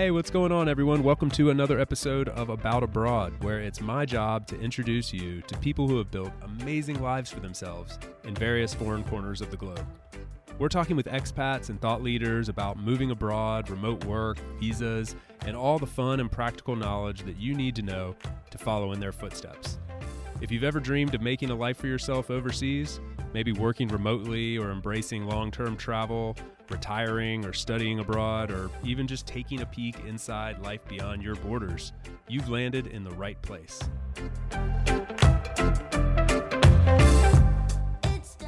Hey, what's going on, everyone? Welcome to another episode of About Abroad, where it's my job to introduce you to people who have built amazing lives for themselves in various foreign corners of the globe. We're talking with expats and thought leaders about moving abroad, remote work, visas, and all the fun and practical knowledge that you need to know to follow in their footsteps. If you've ever dreamed of making a life for yourself overseas, maybe working remotely or embracing long-term travel, retiring or studying abroad, or even just taking a peek inside life beyond your borders, you've landed in the right place.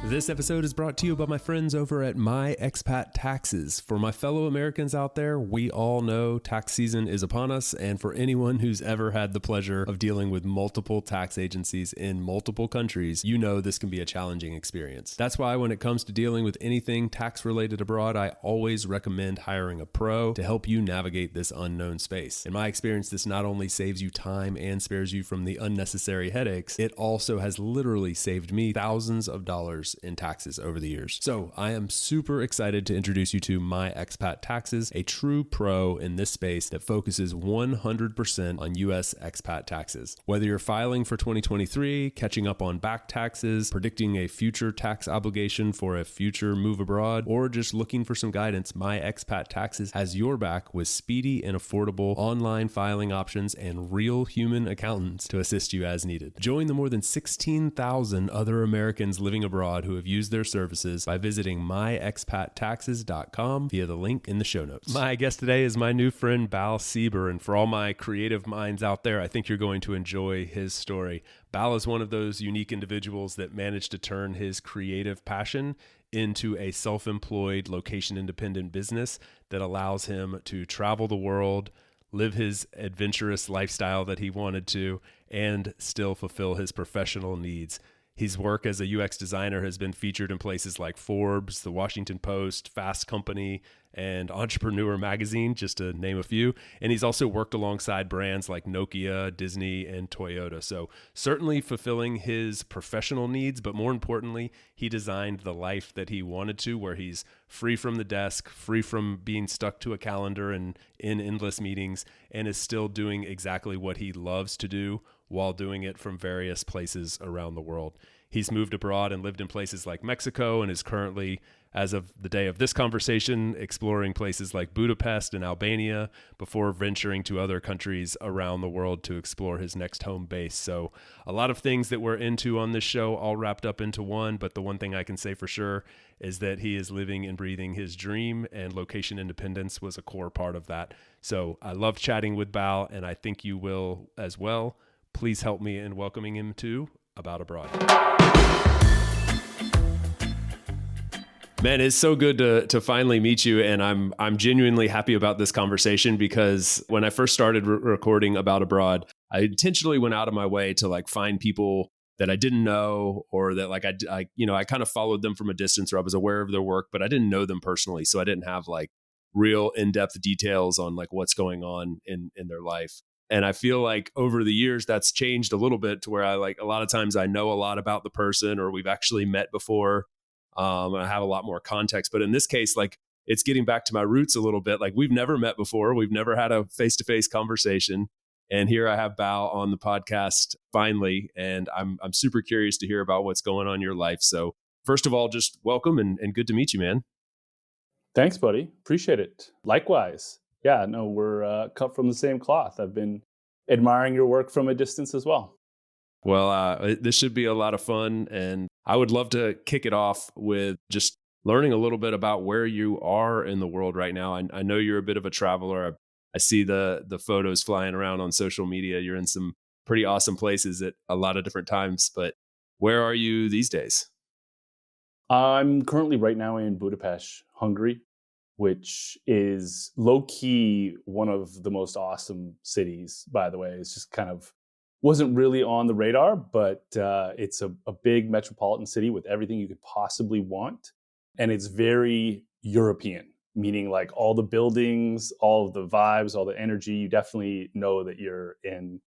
This episode is brought to you by my friends over at My Expat Taxes. For my fellow Americans out there, we all know tax season is upon us, and for anyone who's ever had the pleasure of dealing with multiple tax agencies in multiple countries, you know this can be a challenging experience. That's why when it comes to dealing with anything tax-related abroad, I always recommend hiring a pro to help you navigate this unknown space. In my experience, this not only saves you time and spares you from the unnecessary headaches, it also has literally saved me thousands of dollars in taxes over the years. So I am super excited to introduce you to My Expat Taxes, a true pro in this space that focuses 100% on U.S. expat taxes. Whether you're filing for 2023, catching up on back taxes, predicting a future tax obligation for a future move abroad, or just looking for some guidance, My Expat Taxes has your back with speedy and affordable online filing options and real human accountants to assist you as needed. Join the more than 16,000 other Americans living abroad who have used their services by visiting myexpattaxes.com via the link in the show notes. My guest today is my new friend Bal Sieber, and for all my creative minds out there, I think you're going to enjoy his story. Bal is one of those unique individuals that managed to turn his creative passion into a self-employed, location-independent business that allows him to travel the world, live his adventurous lifestyle that he wanted to, and still fulfill his professional needs. His work as a UX designer has been featured in places like Forbes, The Washington Post, Fast Company, and Entrepreneur Magazine, just to name a few. And he's also worked alongside brands like Nokia, Disney, and Toyota. So certainly fulfilling his professional needs, but more importantly, he designed the life that he wanted to, where he's free from the desk, free from being stuck to a calendar and in endless meetings, and is still doing exactly what he loves to do while doing it from various places around the world. He's moved abroad and lived in places like Mexico and is currently, as of the day of this conversation, exploring places like Budapest and Albania before venturing to other countries around the world to explore his next home base. So a lot of things that we're into on this show all wrapped up into one, but the one thing I can say for sure is that he is living and breathing his dream, and location independence was a core part of that. So I love chatting with Bal, and I think you will as well. Please help me in welcoming him to About Abroad. Man, it's so good to finally meet you, and I'm genuinely happy about this conversation because when I first started recording About Abroad, I intentionally went out of my way to find people that I didn't know, or that I kind of followed them from a distance, or I was aware of their work, but I didn't know them personally, so I didn't have real in-depth details on what's going on in their life. And I feel like over the years, that's changed a little bit to where a lot of times I know a lot about the person, or we've actually met before. I have a lot more context. But in this case, it's getting back to my roots a little bit. We've never met before. We've never had a face-to-face conversation. And here I have Bal on the podcast finally. And I'm super curious to hear about what's going on in your life. So first of all, just welcome and good to meet you, man. Thanks, buddy. Appreciate it. Likewise. Yeah, no, we're cut from the same cloth. I've been admiring your work from a distance as well. Well, this should be a lot of fun. And I would love to kick it off with just learning a little bit about where you are in the world right now. I know you're a bit of a traveler. I see the photos flying around on social media. You're in some pretty awesome places at a lot of different times. But where are you these days? I'm currently right now in Budapest, Hungary, which is low-key one of the most awesome cities, by the way. It's just kind of wasn't really on the radar, but it's a big metropolitan city with everything you could possibly want. And it's very European, meaning all the buildings, all of the vibes, all the energy. You definitely know that you're in,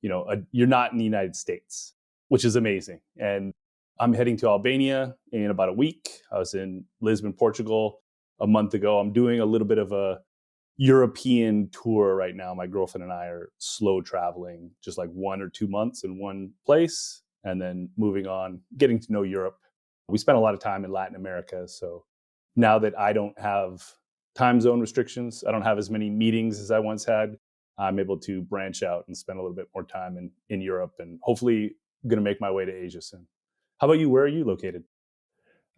you're not in the United States, which is amazing. And I'm heading to Albania in about a week. I was in Lisbon, Portugal a month ago. I'm doing a little bit of a European tour right now. My girlfriend and I are slow traveling, just like 1 or 2 months in one place and then moving on, getting to know Europe. We spent a lot of time in Latin America. So now that I don't have time zone restrictions, I don't have as many meetings as I once had, I'm able to branch out and spend a little bit more time in Europe and hopefully going to make my way to Asia soon. How about you? Where are you located?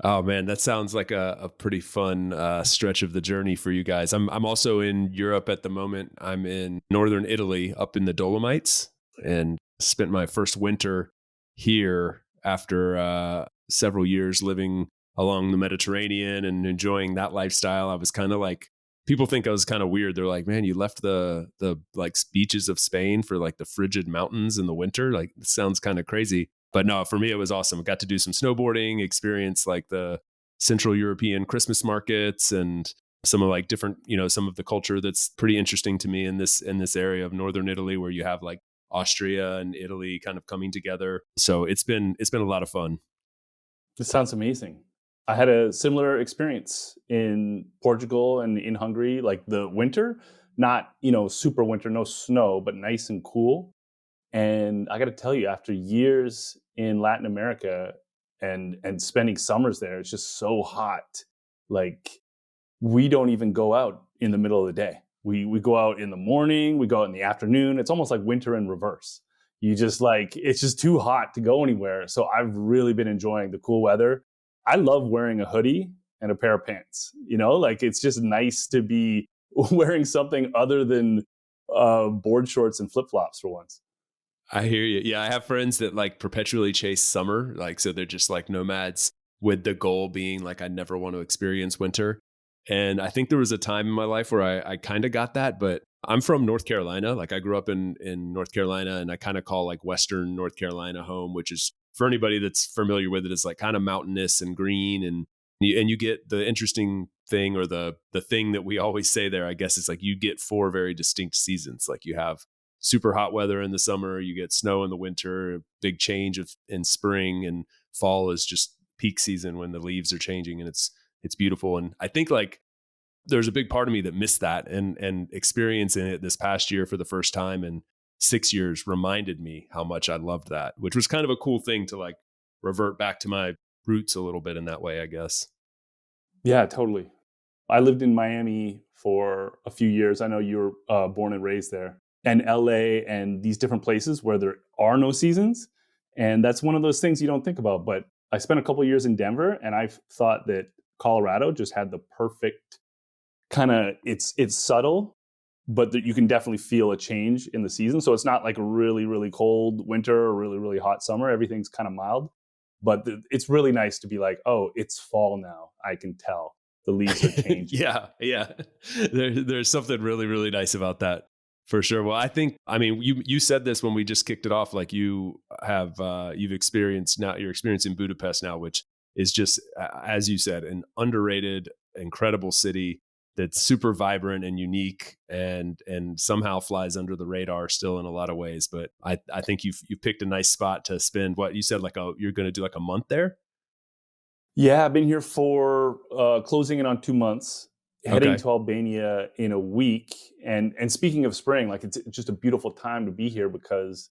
Oh man, that sounds like a pretty fun stretch of the journey for you guys. I'm also in Europe at the moment. I'm in northern Italy, up in the Dolomites, and spent my first winter here after several years living along the Mediterranean and enjoying that lifestyle. I was kind of like, people think I was kind of weird. They're like, man, you left the like beaches of Spain for like the frigid mountains in the winter. Like, it sounds kind of crazy. But no, for me, it was awesome. I got to do some snowboarding, experience like the Central European Christmas markets and some of like different, some of the culture that's pretty interesting to me in this area of northern Italy where you have like Austria and Italy kind of coming together. So it's been a lot of fun. This sounds amazing. I had a similar experience in Portugal and in Hungary, like the winter, not, super winter, no snow, but nice and cool. And I got to tell you, after years in Latin America and spending summers there, it's just so hot. Like we don't even go out in the middle of the day. We go out in the morning, we go out in the afternoon. It's almost like winter in reverse. You just like it's just too hot to go anywhere. So I've really been enjoying the cool weather. I love wearing a hoodie and a pair of pants. Like it's just nice to be wearing something other than board shorts and flip flops for once. I hear you. Yeah, I have friends that like perpetually chase summer. Like, so they're just like nomads with the goal being like, I never want to experience winter. And I think there was a time in my life where I kind of got that, but I'm from North Carolina. Like I grew up in North Carolina and I kind of call like Western North Carolina home, which is for anybody that's familiar with it, is like kind of mountainous and green. And you get the interesting thing or the thing that we always say there, I guess, is like you get four very distinct seasons. Like you have super hot weather in the summer, you get snow in the winter, big change in spring, and fall is just peak season when the leaves are changing and it's beautiful. And I think like there's a big part of me that missed that and experiencing it this past year for the first time in 6 years reminded me how much I loved that, which was kind of a cool thing to like revert back to my roots a little bit in that way, I guess. Yeah, totally. I lived in Miami for a few years. I know you were born and raised there, and LA and these different places where there are no seasons. And that's one of those things you don't think about. But I spent a couple of years in Denver, and I thought that Colorado just had the perfect kind of it's subtle, but you can definitely feel a change in the season. So it's not like a really, really cold winter or really, really hot summer. Everything's kind of mild. But it's really nice to be like, oh, it's fall now. I can tell the leaves are changing. Yeah. There's something really, really nice about that for sure. Well, I mean, you said this when we just kicked it off, like you've experienced now, you're experiencing Budapest now, which is just, as you said, an underrated, incredible city that's super vibrant and unique and somehow flies under the radar still in a lot of ways. But I think you've picked a nice spot to spend what you said, you're going to do like a month there. Yeah, I've been here for closing in on 2 months, heading Okay. to Albania in a week. And speaking of spring, like it's just a beautiful time to be here because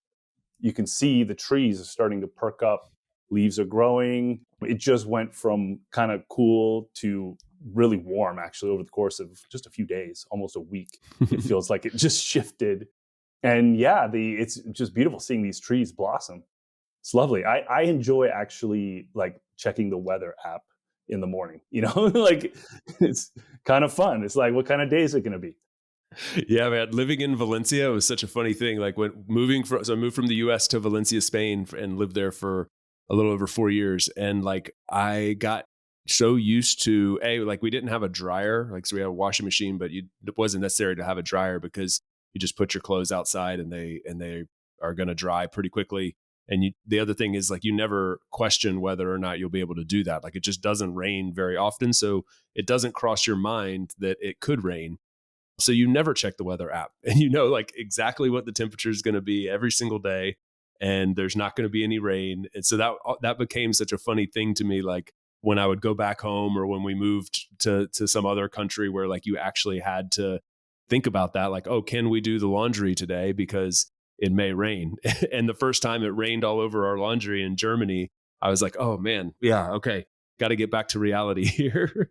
you can see the trees are starting to perk up, leaves are growing. It just went from kind of cool to really warm actually over the course of just a few days, almost a week. It feels like it just shifted. And yeah, it's just beautiful seeing these trees blossom. It's lovely. I enjoy actually like checking the weather app in the morning, like it's kind of fun. It's like, what kind of day is it going to be? Yeah, man. Living in Valencia was such a funny thing. Like when so I moved from the US to Valencia, Spain and lived there for a little over 4 years. And like I got so used to like we didn't have a dryer, like so we had a washing machine, but it wasn't necessary to have a dryer because you just put your clothes outside and they are going to dry pretty quickly. And the other thing is like you never question whether or not you'll be able to do that. Like it just doesn't rain very often, so it doesn't cross your mind that it could rain, so you never check the weather app and you know like exactly what the temperature is going to be every single day and there's not going to be any rain. And so that became such a funny thing to me, like when I would go back home or when we moved to some other country where like you actually had to think about that. Like, oh, can we do the laundry today? Because it may rain. And the first time it rained all over our laundry in Germany, I was like, oh man, yeah, okay. Got to get back to reality here.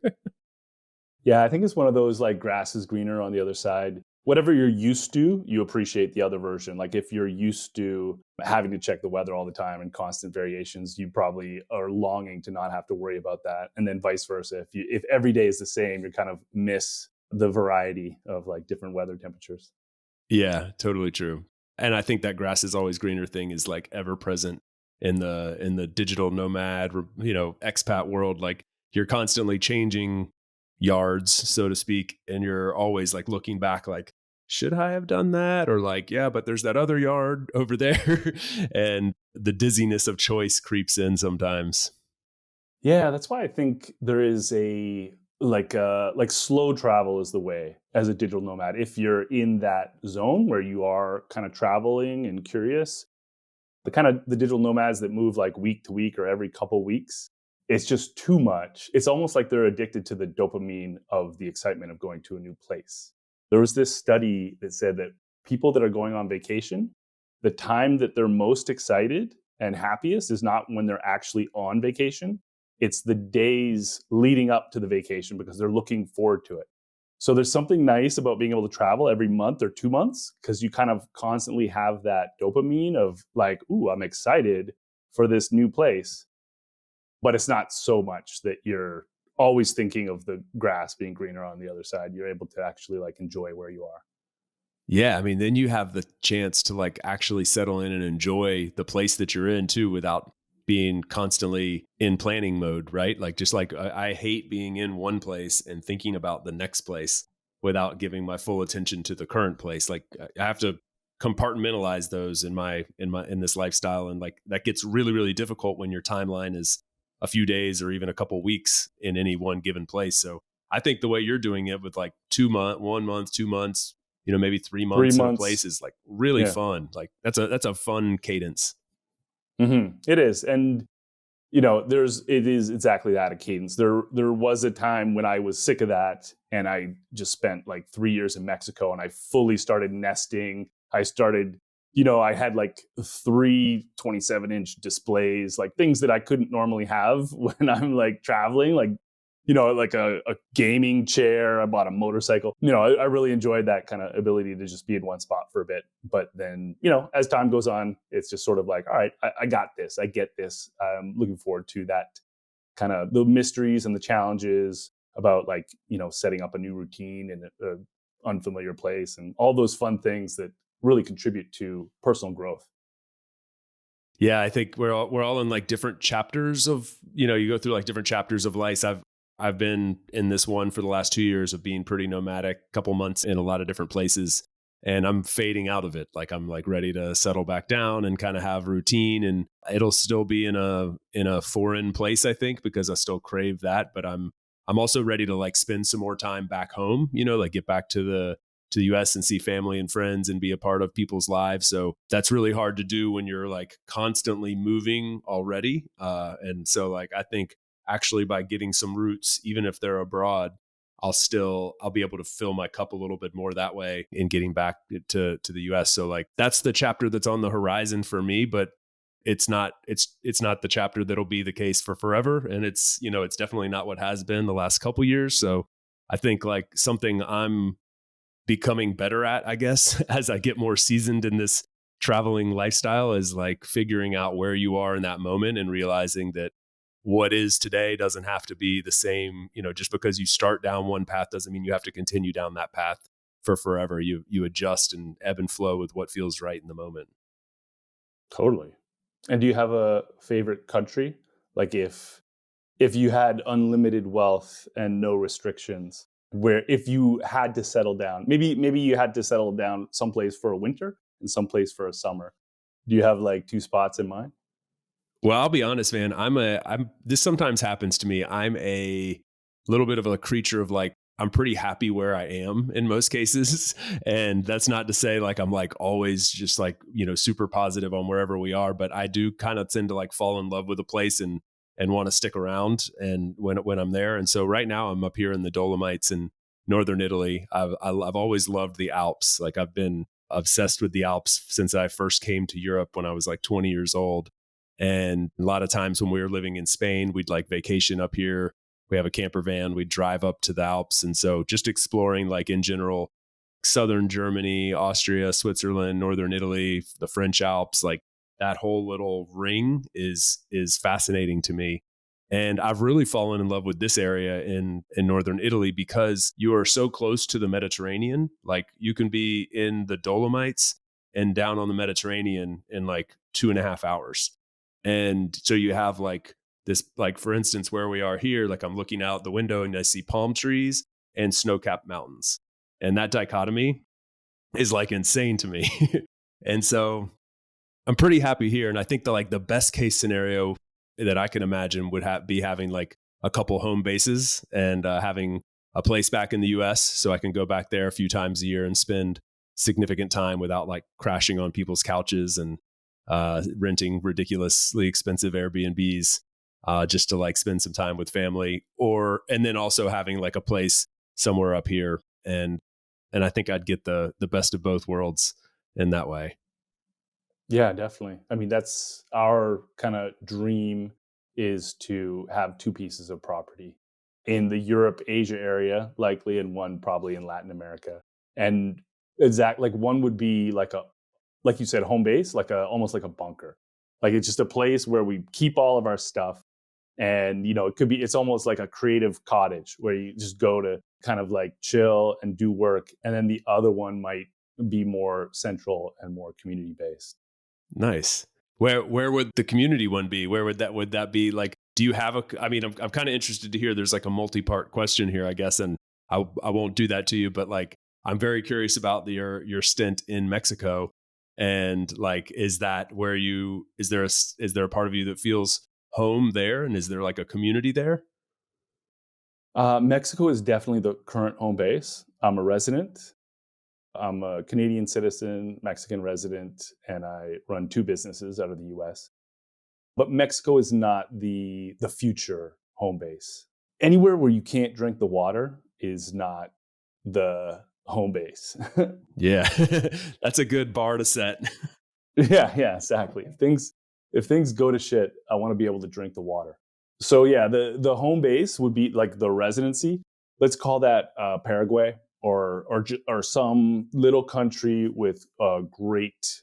Yeah, I think it's one of those like grass is greener on the other side. Whatever you're used to, you appreciate the other version. Like if you're used to having to check the weather all the time and constant variations, you probably are longing to not have to worry about that. And then vice versa. If every day is the same, you kind of miss the variety of like different weather temperatures. Yeah, totally true. And I think that grass is always greener thing is like ever present in the digital nomad, expat world. Like you're constantly changing yards, so to speak, and you're always like looking back like, should I have done that? Or like, yeah, but there's that other yard over there. And the dizziness of choice creeps in sometimes. Yeah, that's why I think there is a like slow travel is the way as a digital nomad. If you're in that zone where you are kind of traveling and curious, the digital nomads that move like week to week or every couple weeks, it's just too much. It's almost like they're addicted to the dopamine of the excitement of going to a new place. There was this study that said that people that are going on vacation, the time that they're most excited and happiest is not when they're actually on vacation. It's the days leading up to the vacation because they're looking forward to it. So there's something nice about being able to travel every month or 2 months because you kind of constantly have that dopamine of like, ooh, I'm excited for this new place. But it's not so much that you're always thinking of the grass being greener on the other side. You're able to actually like enjoy where you are. Yeah, I mean, then you have the chance to like actually settle in and enjoy the place that you're in too without being constantly in planning mode, right? Like just like I hate being in one place and thinking about the next place without giving my full attention to the current place. Like I have to compartmentalize those in this lifestyle, and like that gets really really difficult when your timeline is a few days or even a couple weeks in any one given place. So I think the way you're doing it with like 2 month, 1 month, 2 months, maybe 3 months Three in a place months. is like really Yeah. fun. Like that's a fun cadence. It is. And it is exactly that, a cadence. There was a time when I was sick of that and I just spent like 3 years in Mexico and I fully started nesting. I started, I had like three 27-inch displays, like things that I couldn't normally have when I'm like traveling, like like a gaming chair. I bought a motorcycle. I really enjoyed that kind of ability to just be in one spot for a bit. But then, as time goes on, it's just sort of like, all right, I got this. I get this. I'm looking forward to that kind of the mysteries and the challenges about like, setting up a new routine in an unfamiliar place and all those fun things that really contribute to personal growth. Yeah, I think we're all in like different chapters of, you go through like different chapters of life. I've been in this one for the last 2 years of being pretty nomadic, couple months in a lot of different places, and I'm fading out of it. Like I'm like ready to settle back down and kind of have routine, and it'll still be in a foreign place, I think, because I still crave that, but I'm also ready to like spend some more time back home, like get back to the US and see family and friends and be a part of people's lives. So that's really hard to do when you're like constantly moving already. And so like I think actually by getting some roots, even if they're abroad, I'll be able to fill my cup a little bit more that way in getting back to the US. So like that's the chapter that's on the horizon for me, but it's not the chapter that'll be the case for forever. And it's definitely not what has been the last couple years. So I think like something I'm becoming better at, I guess, as I get more seasoned in this traveling lifestyle is like figuring out where you are in that moment and realizing that what is today doesn't have to be the same. Just because you start down one path doesn't mean you have to continue down that path for forever. You adjust and ebb and flow with what feels right in the moment. Totally. And do you have a favorite country? Like if you had unlimited wealth and no restrictions, where if you had to settle down, maybe you had to settle down someplace for a winter and someplace for a summer. Do you have like two spots in mind? Well, I'll be honest, man. This sometimes happens to me. I'm a little bit of a creature of like, I'm pretty happy where I am in most cases. And that's not to say like, I'm like always just like, super positive on wherever we are, but I do kind of tend to like fall in love with a place and want to stick around and when I'm there. And so right now I'm up here in the Dolomites and northern Italy. I've always loved the Alps. Like I've been obsessed with the Alps since I first came to Europe when I was like 20 years old. And a lot of times when we were living in Spain, we'd like vacation up here. We have a camper van, we'd drive up to the Alps. And so just exploring like in general, southern Germany, Austria, Switzerland, northern Italy, the French Alps, like that whole little ring is fascinating to me. And I've really fallen in love with this area in northern Italy because you are so close to the Mediterranean. Like you can be in the Dolomites and down on the Mediterranean in like 2.5 hours. And so you have like this, like for instance, where we are here, like I'm looking out the window and I see palm trees and snow-capped mountains. And that dichotomy is like insane to me. And so I'm pretty happy here. And I think the best case scenario that I can imagine would be having like a couple home bases and having a place back in the US so I can go back there a few times a year and spend significant time without like crashing on people's couches and renting ridiculously expensive Airbnbs just to like spend some time with family, and then also having like a place somewhere up here. And I think I'd get the best of both worlds in that way. Yeah, definitely. I mean, that's our kind of dream, is to have two pieces of property in the Europe, Asia area, likely, and one probably in Latin America. And like one would be like you said, home base, almost like a bunker. Like it's just a place where we keep all of our stuff. And, it's almost like a creative cottage where you just go to kind of like chill and do work. And then the other one might be more central and more community based. Nice. Where would the community one be? Where would that be? Like, do you have I mean, I'm kind of interested to hear. There's like a multi-part question here, I guess, and I won't do that to you, but like, I'm very curious about your stint in Mexico, and like, is there a part of you that feels home there, and is there like a community there? Mexico is definitely the current home base. I'm a resident. I'm a Canadian citizen, Mexican resident, and I run two businesses out of the US. But Mexico is not the future home base. Anywhere where you can't drink the water is not the home base. Yeah, that's a good bar to set. Yeah, exactly. If things go to shit, I want to be able to drink the water. So yeah, the home base would be like the residency. Let's call that Paraguay or some little country with a great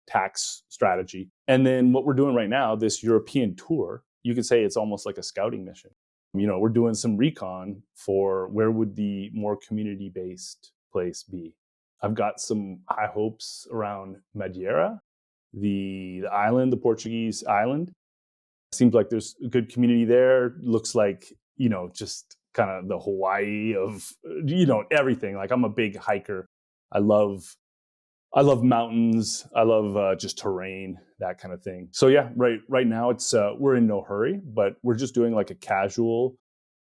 tax strategy. And then what we're doing right now, this European tour, you could say it's almost like a scouting mission. We're doing some recon for where would the more community based place be. I've got some high hopes around Madeira, the island, the Portuguese island. Seems like there's a good community there. Looks like, just kind of the Hawaii of, everything. Like I'm a big hiker. I love mountains. I love just terrain, that kind of thing. So yeah, right now it's we're in no hurry, but we're just doing like a casual,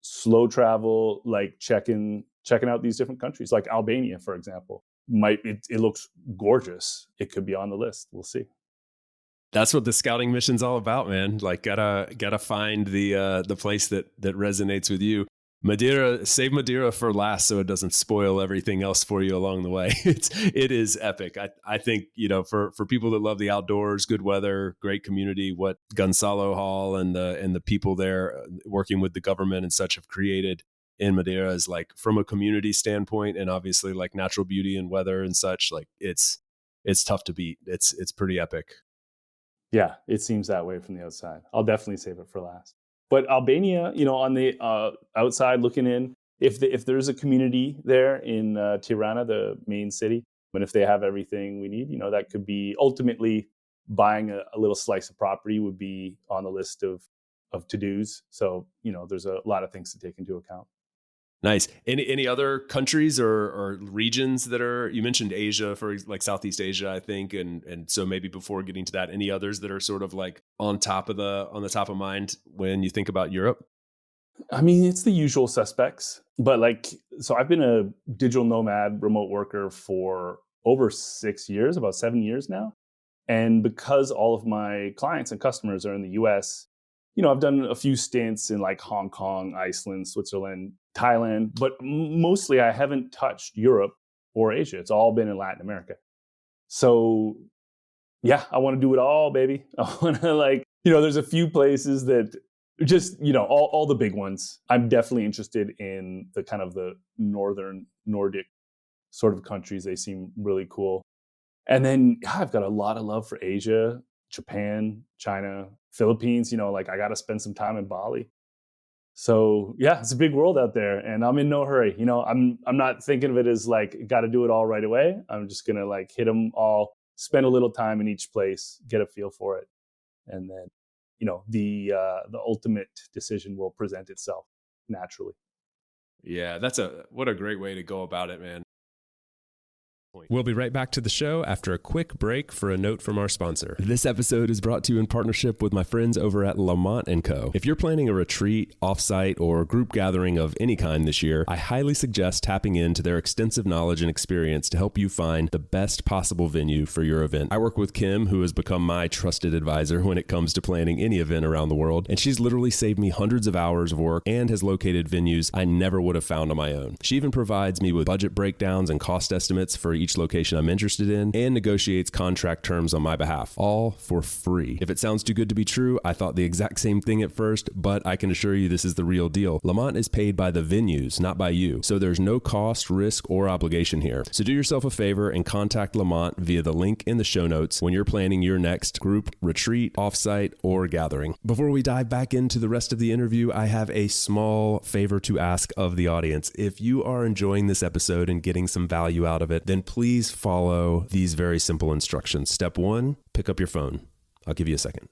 slow travel, like checking out these different countries, like Albania, for example. It looks gorgeous. It could be on the list. We'll see. That's what the scouting mission's all about, man. Like gotta find the place that resonates with you. Madeira, save Madeira for last so it doesn't spoil everything else for you along the way. It is epic. I think, for people that love the outdoors, good weather, great community, what Gonzalo Hall and the people there working with the government and such have created in Madeira is like, from a community standpoint, and obviously like natural beauty and weather and such, like it's tough to beat. It's pretty epic. Yeah, it seems that way from the outside. I'll definitely save it for last. But Albania, on the outside looking in, if there's a community there in Tirana, the main city, and if they have everything we need, that could be ultimately buying a little slice of property would be on the list of to-dos. So, there's a lot of things to take into account. Nice. Any other countries or regions that you mentioned Asia, for like Southeast Asia, I think, and so maybe before getting to that, any others that are sort of like on the top of mind when you think about Europe? I mean, it's the usual suspects, but so I've been a digital nomad remote worker for over 6 years, about 7 years now. And because all of my clients and customers are in the US, I've done a few stints in like Hong Kong, Iceland, Switzerland, Thailand, but mostly I haven't touched Europe or Asia. It's all been in Latin America. So yeah, I want to do it all, baby. I want to there's a few places that just, all the big ones. I'm definitely interested in the kind of the northern Nordic sort of countries. They seem really cool. And then I've got a lot of love for Asia, Japan, China, Philippines. I got to spend some time in Bali. So yeah, it's a big world out there, and I'm in no hurry. I'm not thinking of it as got to do it all right away. I'm just gonna hit them all, spend a little time in each place, get a feel for it, and then the ultimate decision will present itself naturally. Yeah, what a great way to go about it, man. We'll be right back to the show after a quick break for a note from our sponsor. This episode is brought to you in partnership with my friends over at Lamont & Co. If you're planning a retreat, offsite, or group gathering of any kind this year, I highly suggest tapping into their extensive knowledge and experience to help you find the best possible venue for your event. I work with Kim, who has become my trusted advisor when it comes to planning any event around the world, and she's literally saved me hundreds of hours of work and has located venues I never would have found on my own. She even provides me with budget breakdowns and cost estimates for each location I'm interested in and negotiates contract terms on my behalf, all for free. If it sounds too good to be true, I thought the exact same thing at first, but I can assure you this is the real deal. Lamont is paid by the venues, not by you, so there's no cost, risk, or obligation here. So do yourself a favor and contact Lamont via the link in the show notes when you're planning your next group, retreat, offsite, or gathering. Before we dive back into the rest of the interview, I have a small favor to ask of the audience. If you are enjoying this episode and getting some value out of it, then please follow these very simple instructions. Step 1, pick up your phone. I'll give you a second.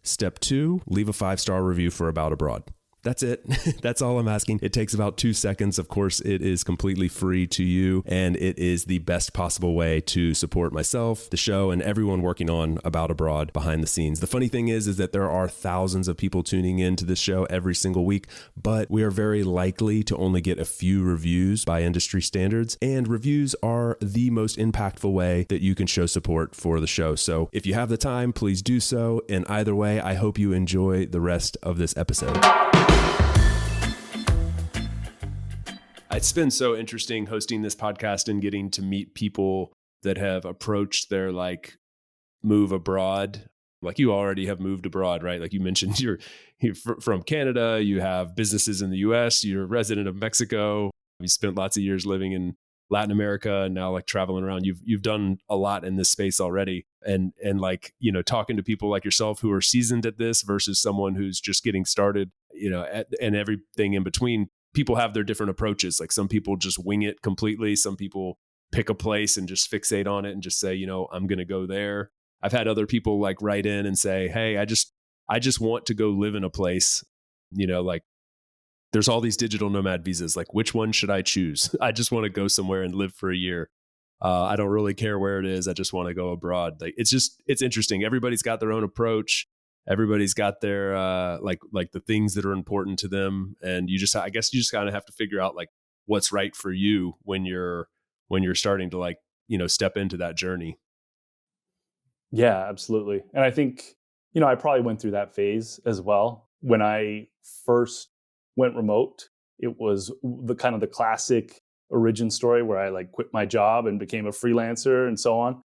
Step 2, leave a 5-star review for About Abroad. That's it. That's all I'm asking. It takes about 2 seconds. Of course, it is completely free to you, and it is the best possible way to support myself, the show, and everyone working on About Abroad behind the scenes. The funny thing is that there are thousands of people tuning into this show every single week, but we are very likely to only get a few reviews by industry standards, and reviews are the most impactful way that you can show support for the show. So if you have the time, please do so. And either way, I hope you enjoy the rest of this episode. It's been so interesting hosting this podcast and getting to meet people that have approached their move abroad. Like you already have moved abroad, right? Like you mentioned, you're from Canada, you have businesses in the US, you're a resident of Mexico. You spent lots of years living in Latin America and now traveling around. You've done a lot in this space already. And talking to people like yourself who are seasoned at this versus someone who's just getting started, and everything in between. People have their different approaches. Like some people just wing it completely. Some people pick a place and just fixate on it and just say, I'm going to go there. I've had other people write in and say, hey, I just want to go live in a place, there's all these digital nomad visas. Which one should I choose? I just want to go somewhere and live for a year. I don't really care where it is. I just want to go abroad. It's interesting. Everybody's got their own approach. Everybody's got their the things that are important to them, and I guess you just kind of have to figure out what's right for you when you're starting to step into that journey. Yeah, absolutely. And I think I probably went through that phase as well. When I first went remote, it was the kind of the classic origin story where I quit my job and became a freelancer and so on,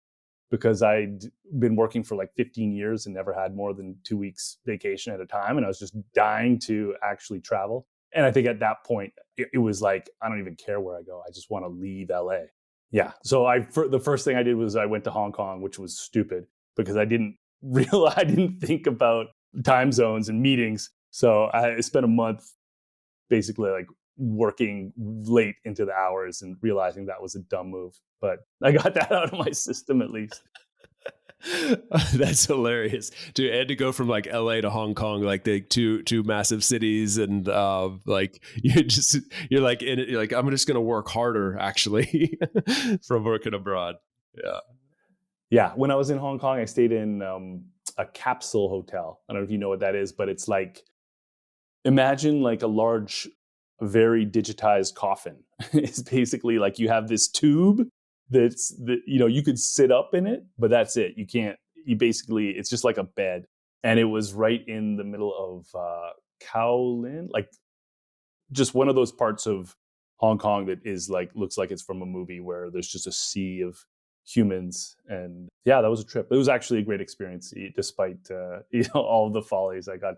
because I'd been working for 15 years and never had more than 2 weeks vacation at a time. And I was just dying to actually travel. And I think at that point, it was I don't even care where I go. I just want to leave LA. Yeah. So the first thing I did was I went to Hong Kong, which was stupid because I didn't think about time zones and meetings. So I spent a month basically working late into the hours and realizing that was a dumb move. But I got that out of my system at least. That's hilarious. To go from LA to Hong Kong, the two massive cities, and I'm just going to work harder actually from working abroad. Yeah. Yeah. When I was in Hong Kong, I stayed in a capsule hotel. I don't know if you know what that is, but it's imagine a large, very digitized coffin. It's basically you have this tube you could sit up in it, but that's it. It's just like a bed. And it was right in the middle of Kowloon, just one of those parts of Hong Kong that is like looks like it's from a movie where there's just a sea of humans. And yeah, that was a trip. It was actually a great experience, despite all of the follies. I got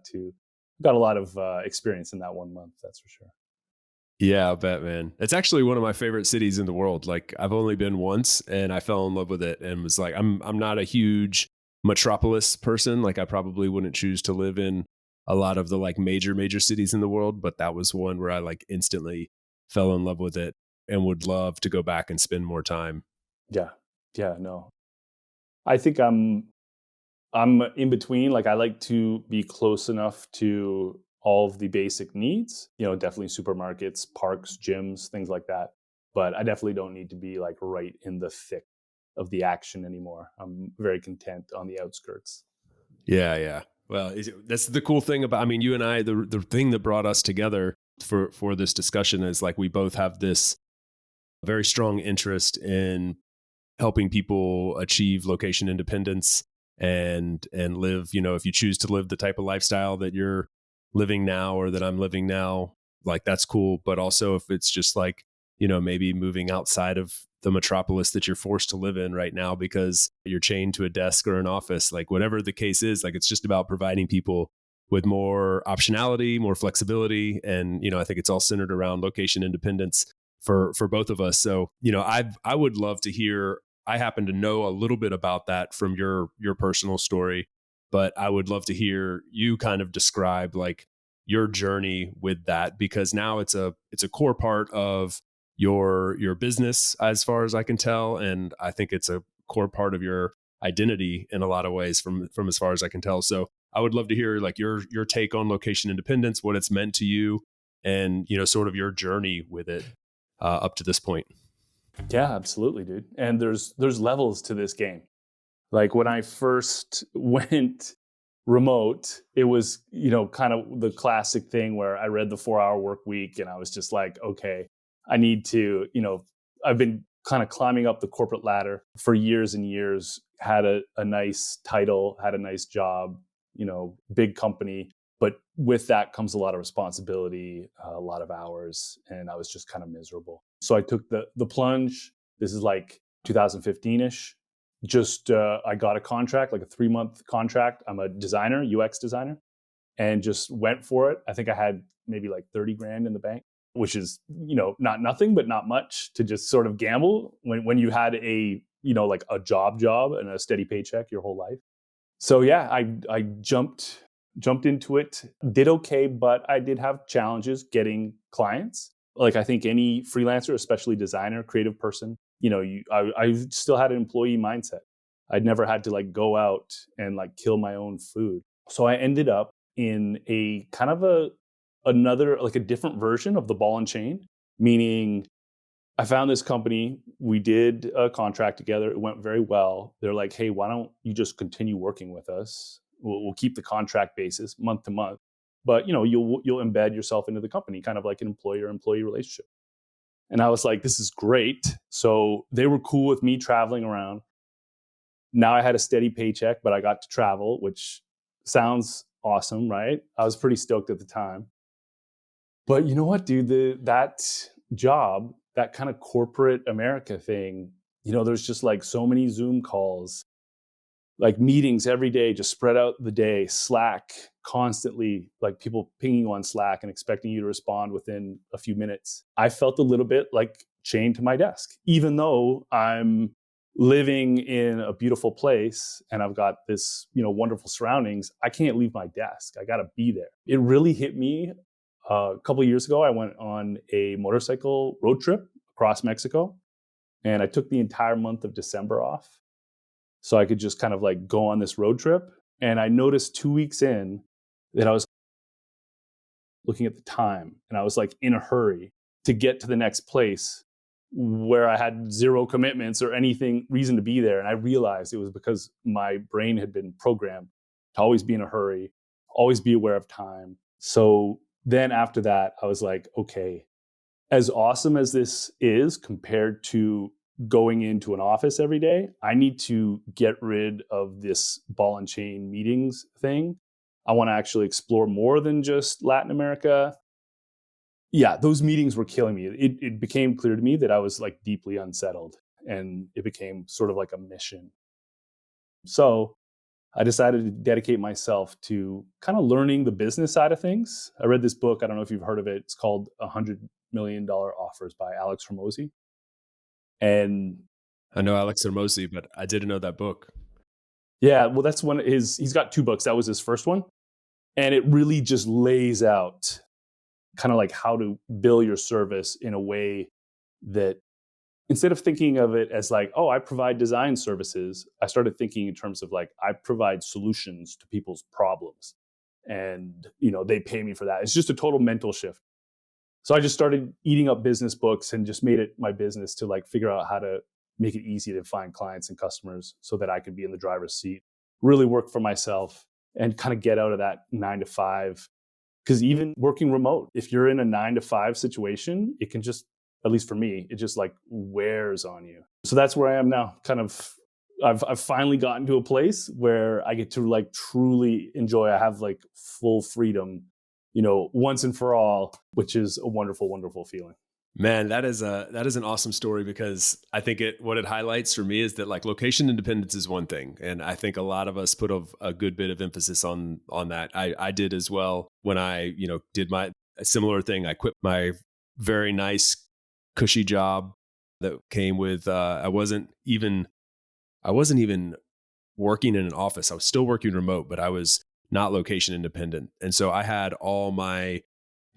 a lot of experience in that 1 month. That's for sure. Yeah, I bet, man. It's actually one of my favorite cities in the world. Like I've only been once and I fell in love with it and was like, I'm not a huge metropolis person. Like I probably wouldn't choose to live in a lot of the like major cities in the world, but that was one where I like instantly fell in love with it and would love to go back and spend more time. Yeah, yeah, no, I think I'm in between. Like I like to be close enough to all of the basic needs, definitely supermarkets, parks, gyms, things like that. But I definitely don't need to be like right in the thick of the action anymore. I'm very content on the outskirts. Yeah, yeah. Well, that's the cool thing about. I mean, you and I. The thing that brought us together for this discussion is like we both have this very strong interest in helping people achieve location independence and live. You know, if you choose to live the type of lifestyle that you're living now or that I'm living now, like that's cool. But also, if it's just like maybe moving outside of the metropolis that you're forced to live in right now because you're chained to a desk or an office, like whatever the case is, like it's just about providing people with more optionality, more flexibility. And, I think it's all centered around location independence for both of us. So, I would love to hear, I happen to know a little bit about that from your personal story, but I would love to hear you kind of describe like your journey with that, because now it's a core part of your business as far as I can tell, and I think it's a core part of your identity in a lot of ways from as far as I can tell. So I would love to hear like your take on location independence, what it's meant to you, and sort of your journey with it up to this point. Yeah, absolutely, dude. And there's levels to this game. Like when I first went remote, it was, kind of the classic thing where I read the 4 Hour Work Week and I was just like, okay, I need to, I've been kind of climbing up the corporate ladder for years and years, had a nice title, had a nice job, big company. But with that comes a lot of responsibility, a lot of hours, and I was just kind of miserable. So I took the plunge. This is like 2015ish. Just I got a contract, like a 3-month contract. I'm a designer, UX designer, and just went for it. I think I had maybe like 30 grand in the bank, which is, not nothing, but not much to just sort of gamble when you had a, like a job and a steady paycheck your whole life. So yeah, I jumped into it, did okay, but I did have challenges getting clients. Like I think any freelancer, especially designer, creative person, I still had an employee mindset. I'd never had to like go out and like kill my own food. So I ended up in a kind of another, like a different version of the ball and chain, meaning I found this company. We did a contract together. It went very well. They're like, hey, why don't you just continue working with us? We'll keep the contract basis month to month, but you'll embed yourself into the company, kind of like an employer-employee relationship. And I was like, this is great. So they were cool with me traveling around. Now I had a steady paycheck, but I got to travel, which sounds awesome, right? I was pretty stoked at the time. But you know what, dude? That job, that kind of corporate America thing, there's just like so many Zoom calls, like meetings every day, just spread out the day, Slack constantly, like people pinging you on Slack and expecting you to respond within a few minutes. I felt a little bit like chained to my desk, even though I'm living in a beautiful place and I've got this, wonderful surroundings. I can't leave my desk. I got to be there. It really hit me a couple of years ago. I went on a motorcycle road trip across Mexico, and I took the entire month of December off so I could just kind of like go on this road trip. And I noticed 2 weeks in that I was looking at the time and I was like in a hurry to get to the next place where I had zero commitments or anything reason to be there. And I realized it was because my brain had been programmed to always be in a hurry, always be aware of time. So then after that, I was like, okay, as awesome as this is compared to going into an office every day, I need to get rid of this ball and chain meetings thing. I want to actually explore more than just Latin America. yeah, those meetings were killing me. It became clear to me that I was like deeply unsettled, and it became sort of like a mission. So I decided to dedicate myself to kind of learning the business side of things. I read this book. I don't know if you've heard of it. It's called $100 Million Offers by Alex Hormozy. And I know Alex Hermosi, but I didn't know that book. yeah, well, that's one of his, he's got two books. That was his first one. And it really just lays out kind of like how to bill your service in a way that instead of thinking of it as like, oh, I provide design services, I started thinking in terms of like, I provide solutions to people's problems. And, they pay me for that. It's just a total mental shift. So I just started eating up business books and just made it my business to like figure out how to make it easy to find clients and customers so that I could be in the driver's seat, really work for myself and kind of get out of that 9 to 5. Because even working remote, if you're in a 9 to 5 situation, it can just, at least for me, it just like wears on you. So that's where I am now. Kind of, I've finally gotten to a place where I get to like truly enjoy. I have like full freedom, once and for all, which is a wonderful, wonderful feeling. Man, that is an awesome story, because I think what it highlights for me is that like location independence is one thing, and I think a lot of us put a good bit of emphasis on that. I did as well when I did a similar thing. I quit my very nice cushy job that came with I wasn't even working in an office. I was still working remote, but I was not location independent, and so I had all my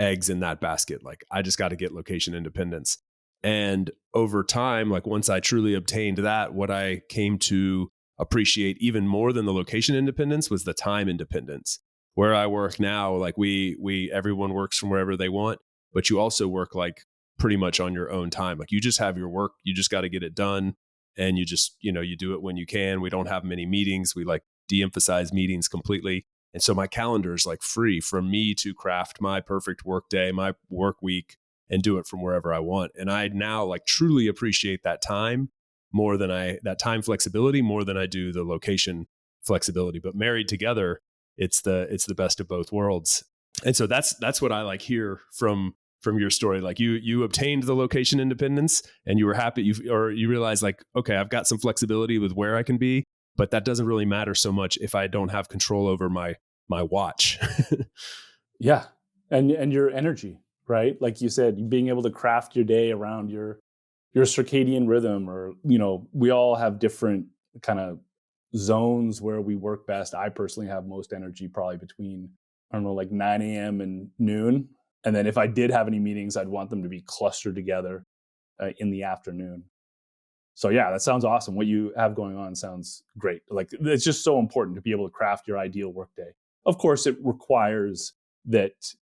eggs in that basket. Like, I just got to get location independence. And over time, like once I truly obtained that, what I came to appreciate even more than the location independence was the time independence. Where I work now, like everyone works from wherever they want, but you also work like pretty much on your own time. Like, you just have your work, you just got to get it done. And you just, you do it when you can. We don't have many meetings. We like de-emphasize meetings completely. And so my calendar is like free for me to craft my perfect work day, my work week, and do it from wherever I want. And I now like truly appreciate that time that time flexibility more than I do the location flexibility. But married together, it's the best of both worlds. And so that's what I like hear from your story. Like, you obtained the location independence and you were happy, you realize like, okay, I've got some flexibility with where I can be, but that doesn't really matter so much if I don't have control over my watch. Yeah. And your energy, right? Like you said, being able to craft your day around your circadian rhythm, or, we all have different kind of zones where we work best. I personally have most energy probably between, I don't know, like 9 a.m. and noon. And then if I did have any meetings, I'd want them to be clustered together in the afternoon. So yeah, that sounds awesome. What you have going on sounds great. Like, it's just so important to be able to craft your ideal workday. Of course, it requires that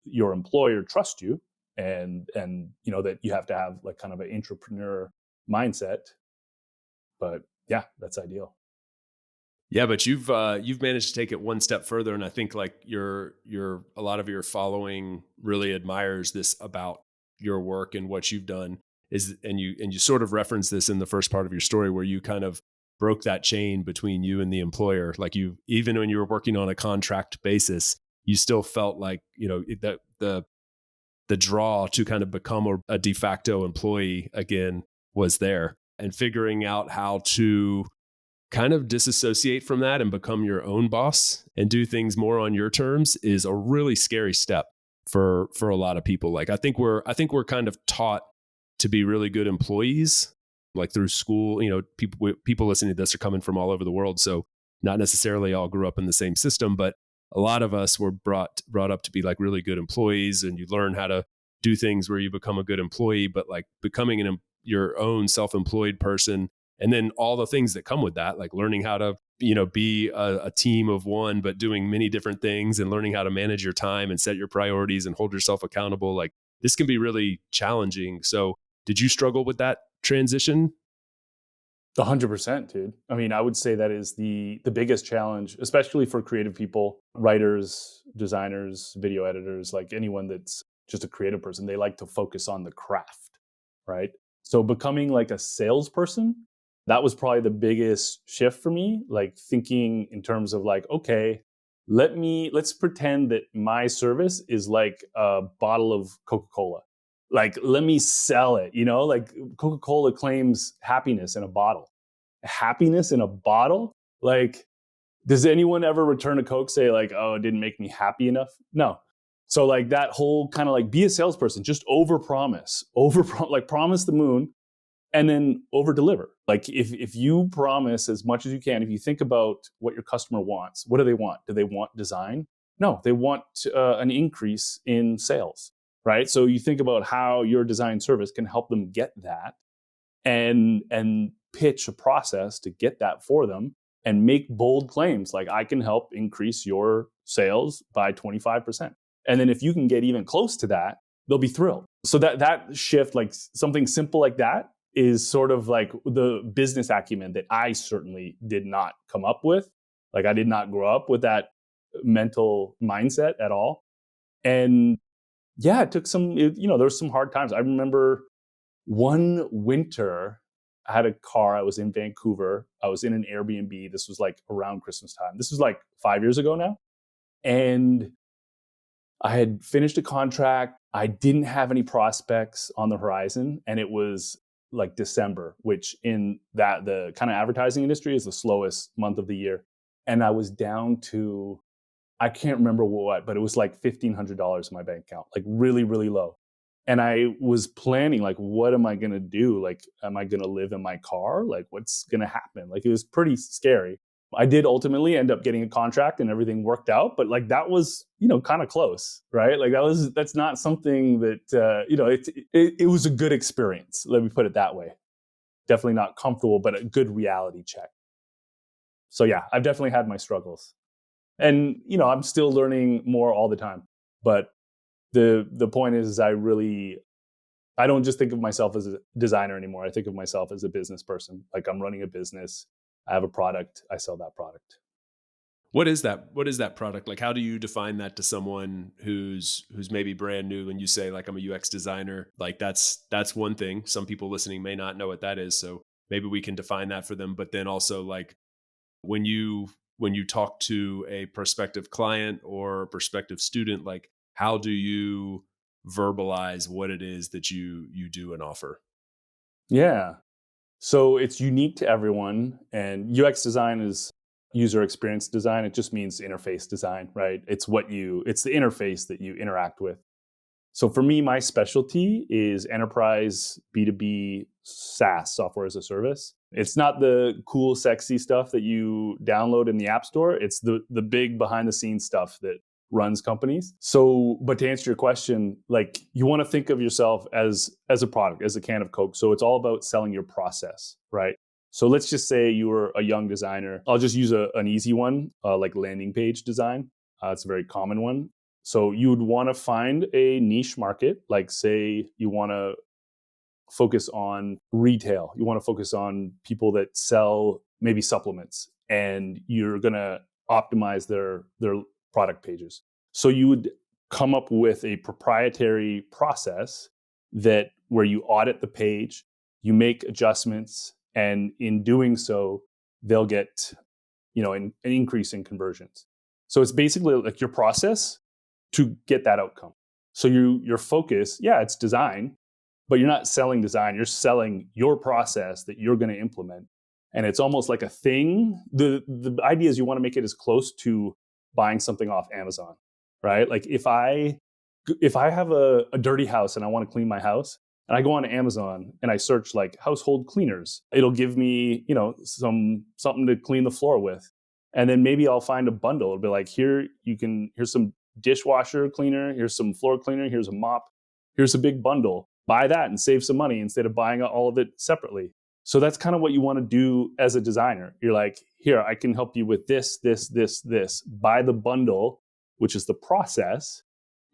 your employer trust you, and that you have to have like kind of an entrepreneur mindset. But yeah, that's ideal. Yeah, but you've managed to take it one step further, and I think like a lot of your following really admires this about your work and what you've done. And you sort of referenced this in the first part of your story, where you kind of broke that chain between you and the employer. Like, you, even when you were working on a contract basis, you still felt like that the draw to kind of become a de facto employee again was there, and figuring out how to kind of disassociate from that and become your own boss and do things more on your terms is a really scary step for a lot of people. Like, I think we're kind of taught to be really good employees, like through school. People listening to this are coming from all over the world, so not necessarily all grew up in the same system, but a lot of us were brought up to be like really good employees, and you learn how to do things where you become a good employee. But like becoming your own self-employed person, and then all the things that come with that, like learning how to be a team of one, but doing many different things, and learning how to manage your time and set your priorities and hold yourself accountable. Like, this can be really challenging. So did you struggle with that transition? 100%, dude. I mean, I would say that is the biggest challenge, especially for creative people, writers, designers, video editors, like anyone that's just a creative person. They like to focus on the craft, right? So becoming like a salesperson, that was probably the biggest shift for me. Like, thinking in terms of like, okay, let's pretend that my service is like a bottle of Coca-Cola. Like, let me sell it, like Coca-Cola claims happiness in a bottle. Happiness in a bottle? Like, does anyone ever return a Coke, say like, oh, it didn't make me happy enough? No. So like that whole kind of like, be a salesperson, just like promise the moon and then over deliver. Like if you promise as much as you can, if you think about what your customer wants, what do they want? Do they want design? No, they want an increase in sales, right? So you think about how your design service can help them get that, and pitch a process to get that for them, and make bold claims like, I can help increase your sales by 25%. And then if you can get even close to that, they'll be thrilled. So that shift, like something simple like that, is sort of like the business acumen that I certainly did not come up with. Like, I did not grow up with that mental mindset at all. And yeah, it took there was some hard times. I remember one winter, I had a car. I was in Vancouver. I was in an Airbnb. This was like around Christmas time. This was like 5 years ago now. And I had finished a contract. I didn't have any prospects on the horizon. And it was like December, which in the kind of advertising industry is the slowest month of the year. And I was down to, I can't remember what, but it was like $1,500 in my bank account, like really, really low. And I was planning, like, what am I going to do? Like, am I going to live in my car? Like, what's going to happen? Like, it was pretty scary. I did ultimately end up getting a contract and everything worked out, but like that was, kind of close, right? Like that's not something that, it was a good experience. Let me put it that way. Definitely not comfortable, but a good reality check. So yeah, I've definitely had my struggles, and, I'm still learning more all the time. But the point is I don't just think of myself as a designer anymore. I think of myself as a business person. Like, I'm running a business. I have a product. I sell that product. What is that? What is that product? Like, how do you define that to someone who's maybe brand new? When you say like, I'm a UX designer, like that's one thing. Some people listening may not know what that is. So maybe we can define that for them. But then also, like, when you talk to a prospective client or prospective student, like, how do you verbalize what it is that you do and offer? Yeah. So it's unique to everyone. And UX design is user experience design. It just means interface design, right? It's the interface that you interact with. So for me, my specialty is enterprise B2B SaaS, software as a service. It's not the cool, sexy stuff that you download in the App Store. It's the big behind the scenes stuff that runs companies. So, but to answer your question, like, you want to think of yourself as a product, as a can of Coke. So it's all about selling your process, right? So let's just say you were a young designer. I'll just use an easy one, like landing page design. It's a very common one. So you would want to find a niche market, like say you want to focus on retail. You want to focus on people that sell maybe supplements, and you're going to optimize their product pages. So you would come up with a proprietary process that where you audit the page, you make adjustments, and in doing so, they'll get, an increase in conversions. So it's basically like your process to get that outcome. So your focus, it's design, but you're not selling design. You're selling your process that you're going to implement. And it's almost like a thing. The idea is you want to make it as close to buying something off Amazon, right? Like if I have a dirty house and I want to clean my house, and I go on Amazon and I search like household cleaners, it'll give me, something to clean the floor with. And then maybe I'll find a bundle. It'll be like, here's some dishwasher cleaner, here's some floor cleaner, here's a mop, here's a big bundle. Buy that and save some money instead of buying all of it separately. So that's kind of what you want to do as a designer. You're like, here, I can help you with this. Buy the bundle, which is the process,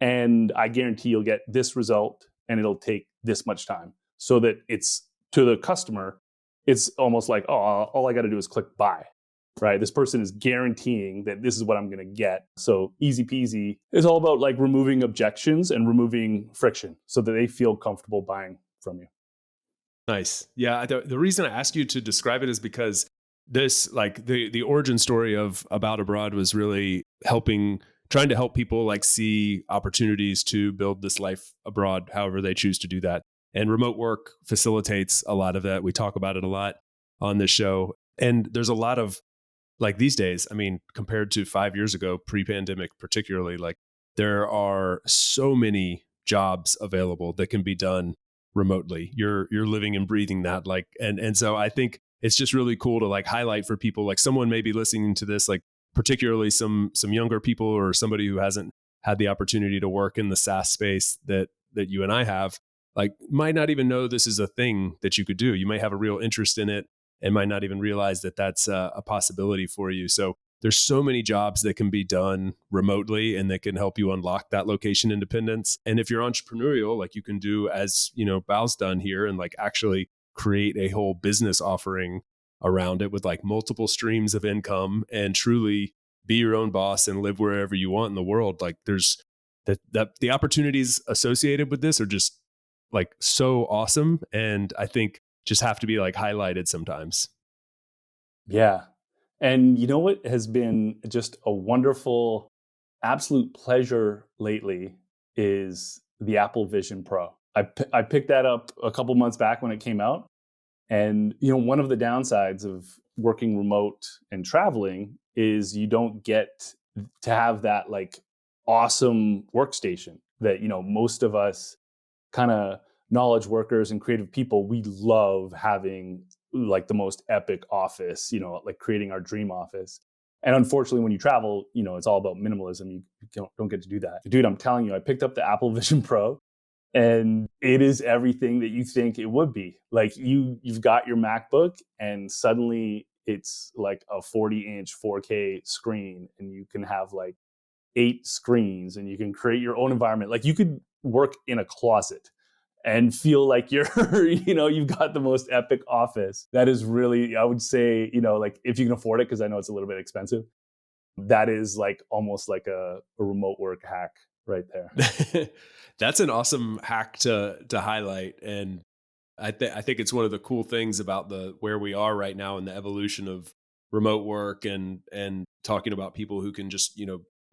and I guarantee you'll get this result, and it'll take this much time. So that it's, to the customer, it's almost like, oh, all I got to do is click buy. Right? This person is guaranteeing that this is what I'm going to get. So easy peasy. It's all about like removing objections and removing friction so that they feel comfortable buying from you. Nice. Yeah. The reason I asked you to describe it is because this, like the origin story of About Abroad was really trying to help people like see opportunities to build this life abroad, however they choose to do that. And remote work facilitates a lot of that. We talk about it a lot on this show. And there's a lot of, like, these days, I mean, compared to 5 years ago, pre-pandemic particularly, like, there are so many jobs available that can be done remotely. You're living and breathing that, like, and so I think it's just really cool to like highlight for people, like someone may be listening to this, like particularly some younger people or somebody who hasn't had the opportunity to work in the SaaS space that you and I have, like, might not even know this is a thing that you could do. You may have a real interest in it and might not even realize that that's a possibility for you. So there's so many jobs that can be done remotely and that can help you unlock that location independence. And if you're entrepreneurial, like you can do as, Bal's done here, and like actually create a whole business offering around it with like multiple streams of income and truly be your own boss and live wherever you want in the world. Like, there's that the opportunities associated with this are just like so awesome. And I think just have to be like highlighted sometimes. Yeah. And you know what has been just a wonderful, absolute pleasure lately is the Apple Vision Pro. I picked that up a couple months back when it came out. And one of the downsides of working remote and traveling is you don't get to have that like awesome workstation that most of us kind of knowledge workers and creative people, we love having like the most epic office, like creating our dream office. And unfortunately, when you travel, it's all about minimalism. You don't get to do that. Dude, I'm telling you, I picked up the Apple Vision Pro and it is everything that you think it would be. Like you've got your MacBook and suddenly it's like a 40-inch 4K screen and you can have like 8 screens and you can create your own environment. Like you could work in a closet and feel like you're, you've got the most epic office. That is really, I would say, like if you can afford it, because I know it's a little bit expensive, that is like almost like a remote work hack right there. That's an awesome hack to highlight. And I think it's one of the cool things about the where we are right now in the evolution of remote work and talking about people who can just,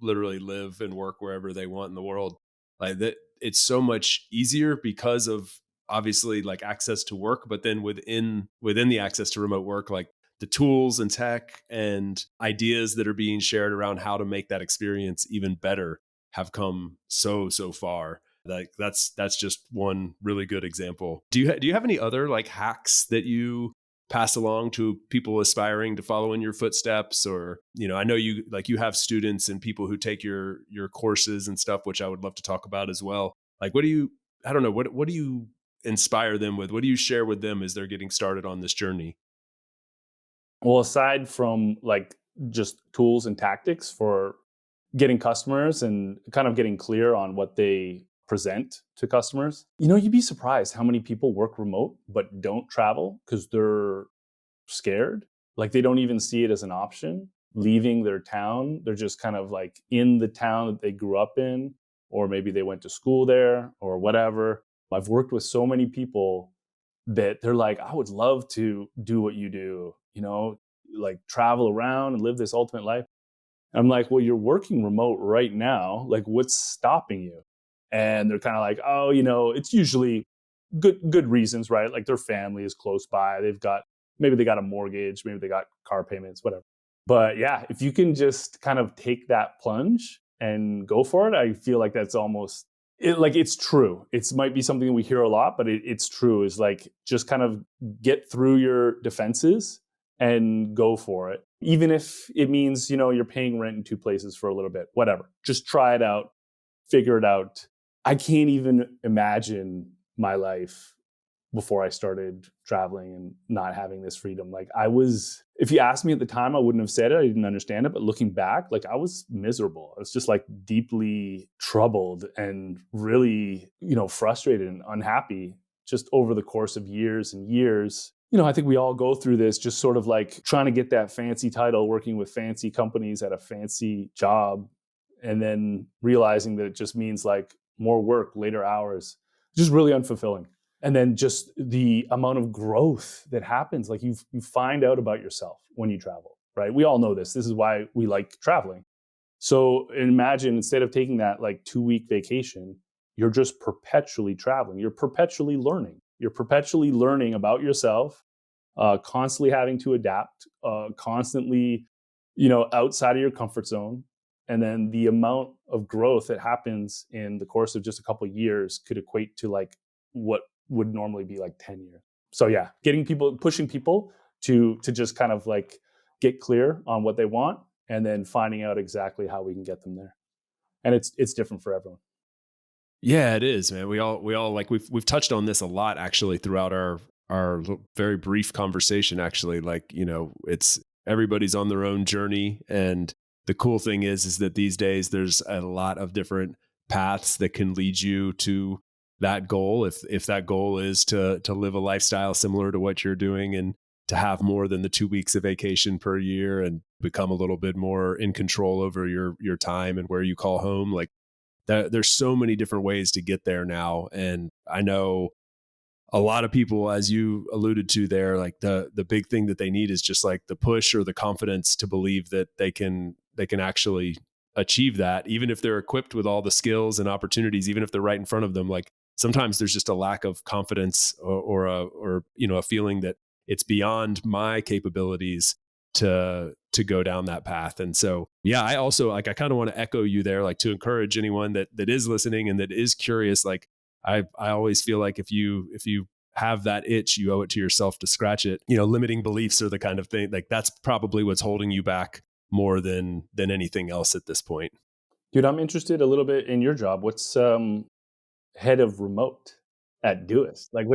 literally live and work wherever they want in the world. Like that, it's so much easier because of obviously like access to work, but then within the access to remote work, like the tools and tech and ideas that are being shared around how to make that experience even better have come so far. Like that's just one really good example. Do you have any other like hacks that you pass along to people aspiring to follow in your footsteps? Or, I know you have students and people who take your courses and stuff, which I would love to talk about as well. Like, I don't know, what do you inspire them with? What do you share with them as they're getting started on this journey? Well, aside from like just tools and tactics for getting customers and kind of getting clear on what they present to customers, you'd be surprised how many people work remote but don't travel because they're scared. Like they don't even see it as an option leaving their town. They're just kind of like in the town that they grew up in, or maybe they went to school there or whatever. I've worked with so many people that they're like, I would love to do what you do, like travel around and live this ultimate life. I'm like, well, you're working remote right now. Like, what's stopping you? And they're kind of like, oh, it's usually good reasons, right? Like their family is close by. Maybe they got a mortgage, maybe they got car payments, whatever. But yeah, if you can just kind of take that plunge and go for it, I feel like that's almost it's true. It might be something we hear a lot, but it's true. Is like just kind of get through your defenses and go for it. Even if it means, you're paying rent in 2 places for a little bit, whatever. Just try it out, figure it out. I can't even imagine my life before I started traveling and not having this freedom. Like if you asked me at the time, I wouldn't have said it. I didn't understand it. But looking back, like I was miserable. I was just like deeply troubled and really, frustrated and unhappy just over the course of years and years. I think we all go through this, just sort of like trying to get that fancy title, working with fancy companies at a fancy job, and then realizing that it just means like more work, later hours, just really unfulfilling. And then just the amount of growth that happens, like you find out about yourself when you travel, right? We all know this. This is why we like traveling. So imagine instead of taking that like 2 week vacation, you're just perpetually traveling. You're perpetually learning. You're perpetually learning about yourself, constantly having to adapt, constantly, outside of your comfort zone. And then the amount of growth that happens in the course of just a couple of years could equate to like what would normally be like 10 years. So yeah, pushing people to just kind of like get clear on what they want and then finding out exactly how we can get them there. And it's different for everyone. Yeah, it is, man. We all like we've touched on this a lot actually throughout our very brief conversation actually. Like, it's everybody's on their own journey, and the cool thing is that these days there's a lot of different paths that can lead you to that goal. If that goal is to live a lifestyle similar to what you're doing, and to have more than the 2 weeks of vacation per year, and become a little bit more in control over your time and where you call home, like there's so many different ways to get there now. And I know a lot of people, as you alluded to there, like the big thing that they need is just like the push or the confidence to believe that they can actually achieve that, even if they're equipped with all the skills and opportunities, even if they're right in front of them. Like sometimes there's just a lack of confidence, or a feeling that it's beyond my capabilities to go down that path. And so, yeah, I also like, I kind of want to echo you there, like to encourage anyone that is listening and that is curious. Like I always feel like if you have that itch, you owe it to yourself to scratch it. Limiting beliefs are the kind of thing, like that's probably what's holding you back more than anything else at this point. Dude, I'm interested a little bit in your job. What's head of remote at Doist? Like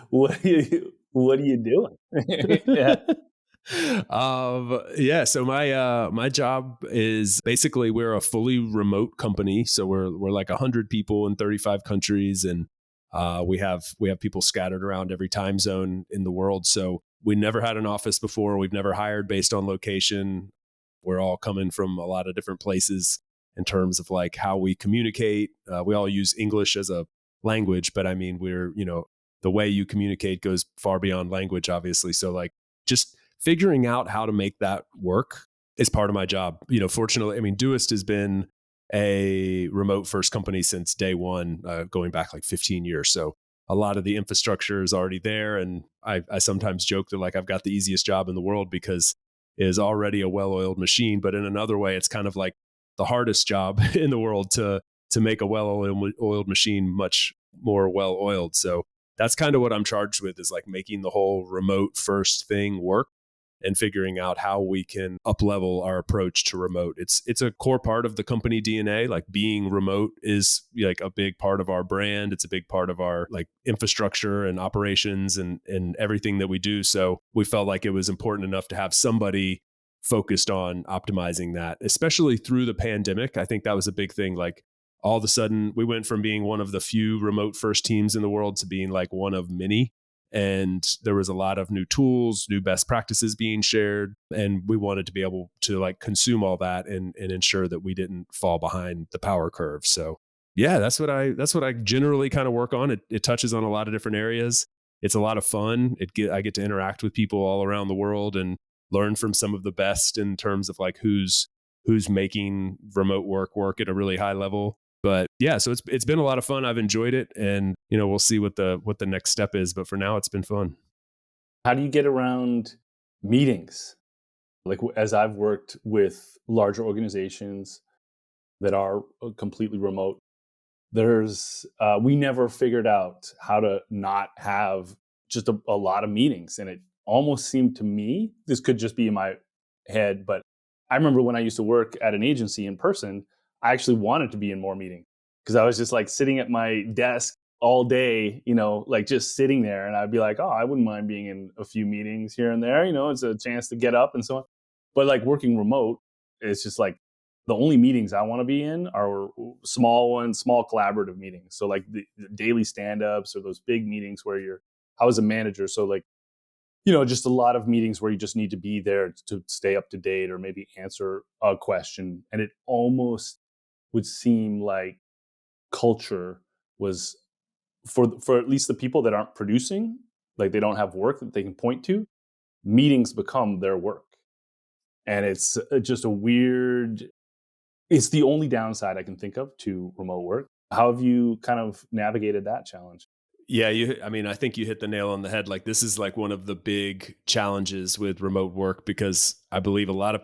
what are you doing? Yeah. Yeah, so my job is basically, we're a fully remote company, so we're like 100 people in 35 countries, and we have people scattered around every time zone in the world. So we never had an office before. We've never hired based on location. We're all coming from a lot of different places in terms of like how we communicate. We all use English as a language, but I mean, the way you communicate goes far beyond language, obviously. So like just figuring out how to make that work is part of my job. Fortunately, I mean, Doist has been a remote first company since day one, going back like 15 years. So a lot of the infrastructure is already there. And I sometimes joke that like I've got the easiest job in the world because it is already a well-oiled machine. But in another way, it's kind of like the hardest job in the world to make a well-oiled machine much more well-oiled. So that's kind of what I'm charged with, is like making the whole remote first thing work and figuring out how we can up level our approach to remote. It's a core part of the company DNA. Like being remote is like a big part of our brand. It's a big part of our like infrastructure and operations and everything that we do. So we felt like it was important enough to have somebody focused on optimizing that, especially through the pandemic. I think that was a big thing. Like all of a sudden we went from being one of the few remote first teams in the world to being like one of many. And there was a lot of new tools, new best practices being shared. And we wanted to be able to like consume all that and ensure that we didn't fall behind the power curve. So yeah, that's what I generally kind of work on. It touches on a lot of different areas. It's a lot of fun. I get to interact with people all around the world and learn from some of the best in terms of like who's making remote work at a really high level. But yeah, so it's been a lot of fun. I've enjoyed it, and we'll see what the next step is. But for now, it's been fun. How do you get around meetings? Like as I've worked with larger organizations that are completely remote, there's we never figured out how to not have just a lot of meetings, and it almost seemed to me, this could just be in my head, but I remember when I used to work at an agency in person, I actually wanted to be in more meetings because I was just like sitting at my desk all day, like just sitting there, and I'd be like, oh, I wouldn't mind being in a few meetings here and there, it's a chance to get up and so on. But like working remote, it's just like the only meetings I want to be in are small ones, small collaborative meetings. So like the daily stand-ups or those big meetings where I was a manager. So like, just a lot of meetings where you just need to be there to stay up to date or maybe answer a question. And it almost would seem like culture was for at least the people that aren't producing, like they don't have work that they can point to, meetings become their work. And it's just a weird It's the only downside I can think of to remote work. How have you kind of navigated that challenge? Yeah, I mean, I think you hit the nail on the head. Like, this is like one of the big challenges with remote work because I believe a lot of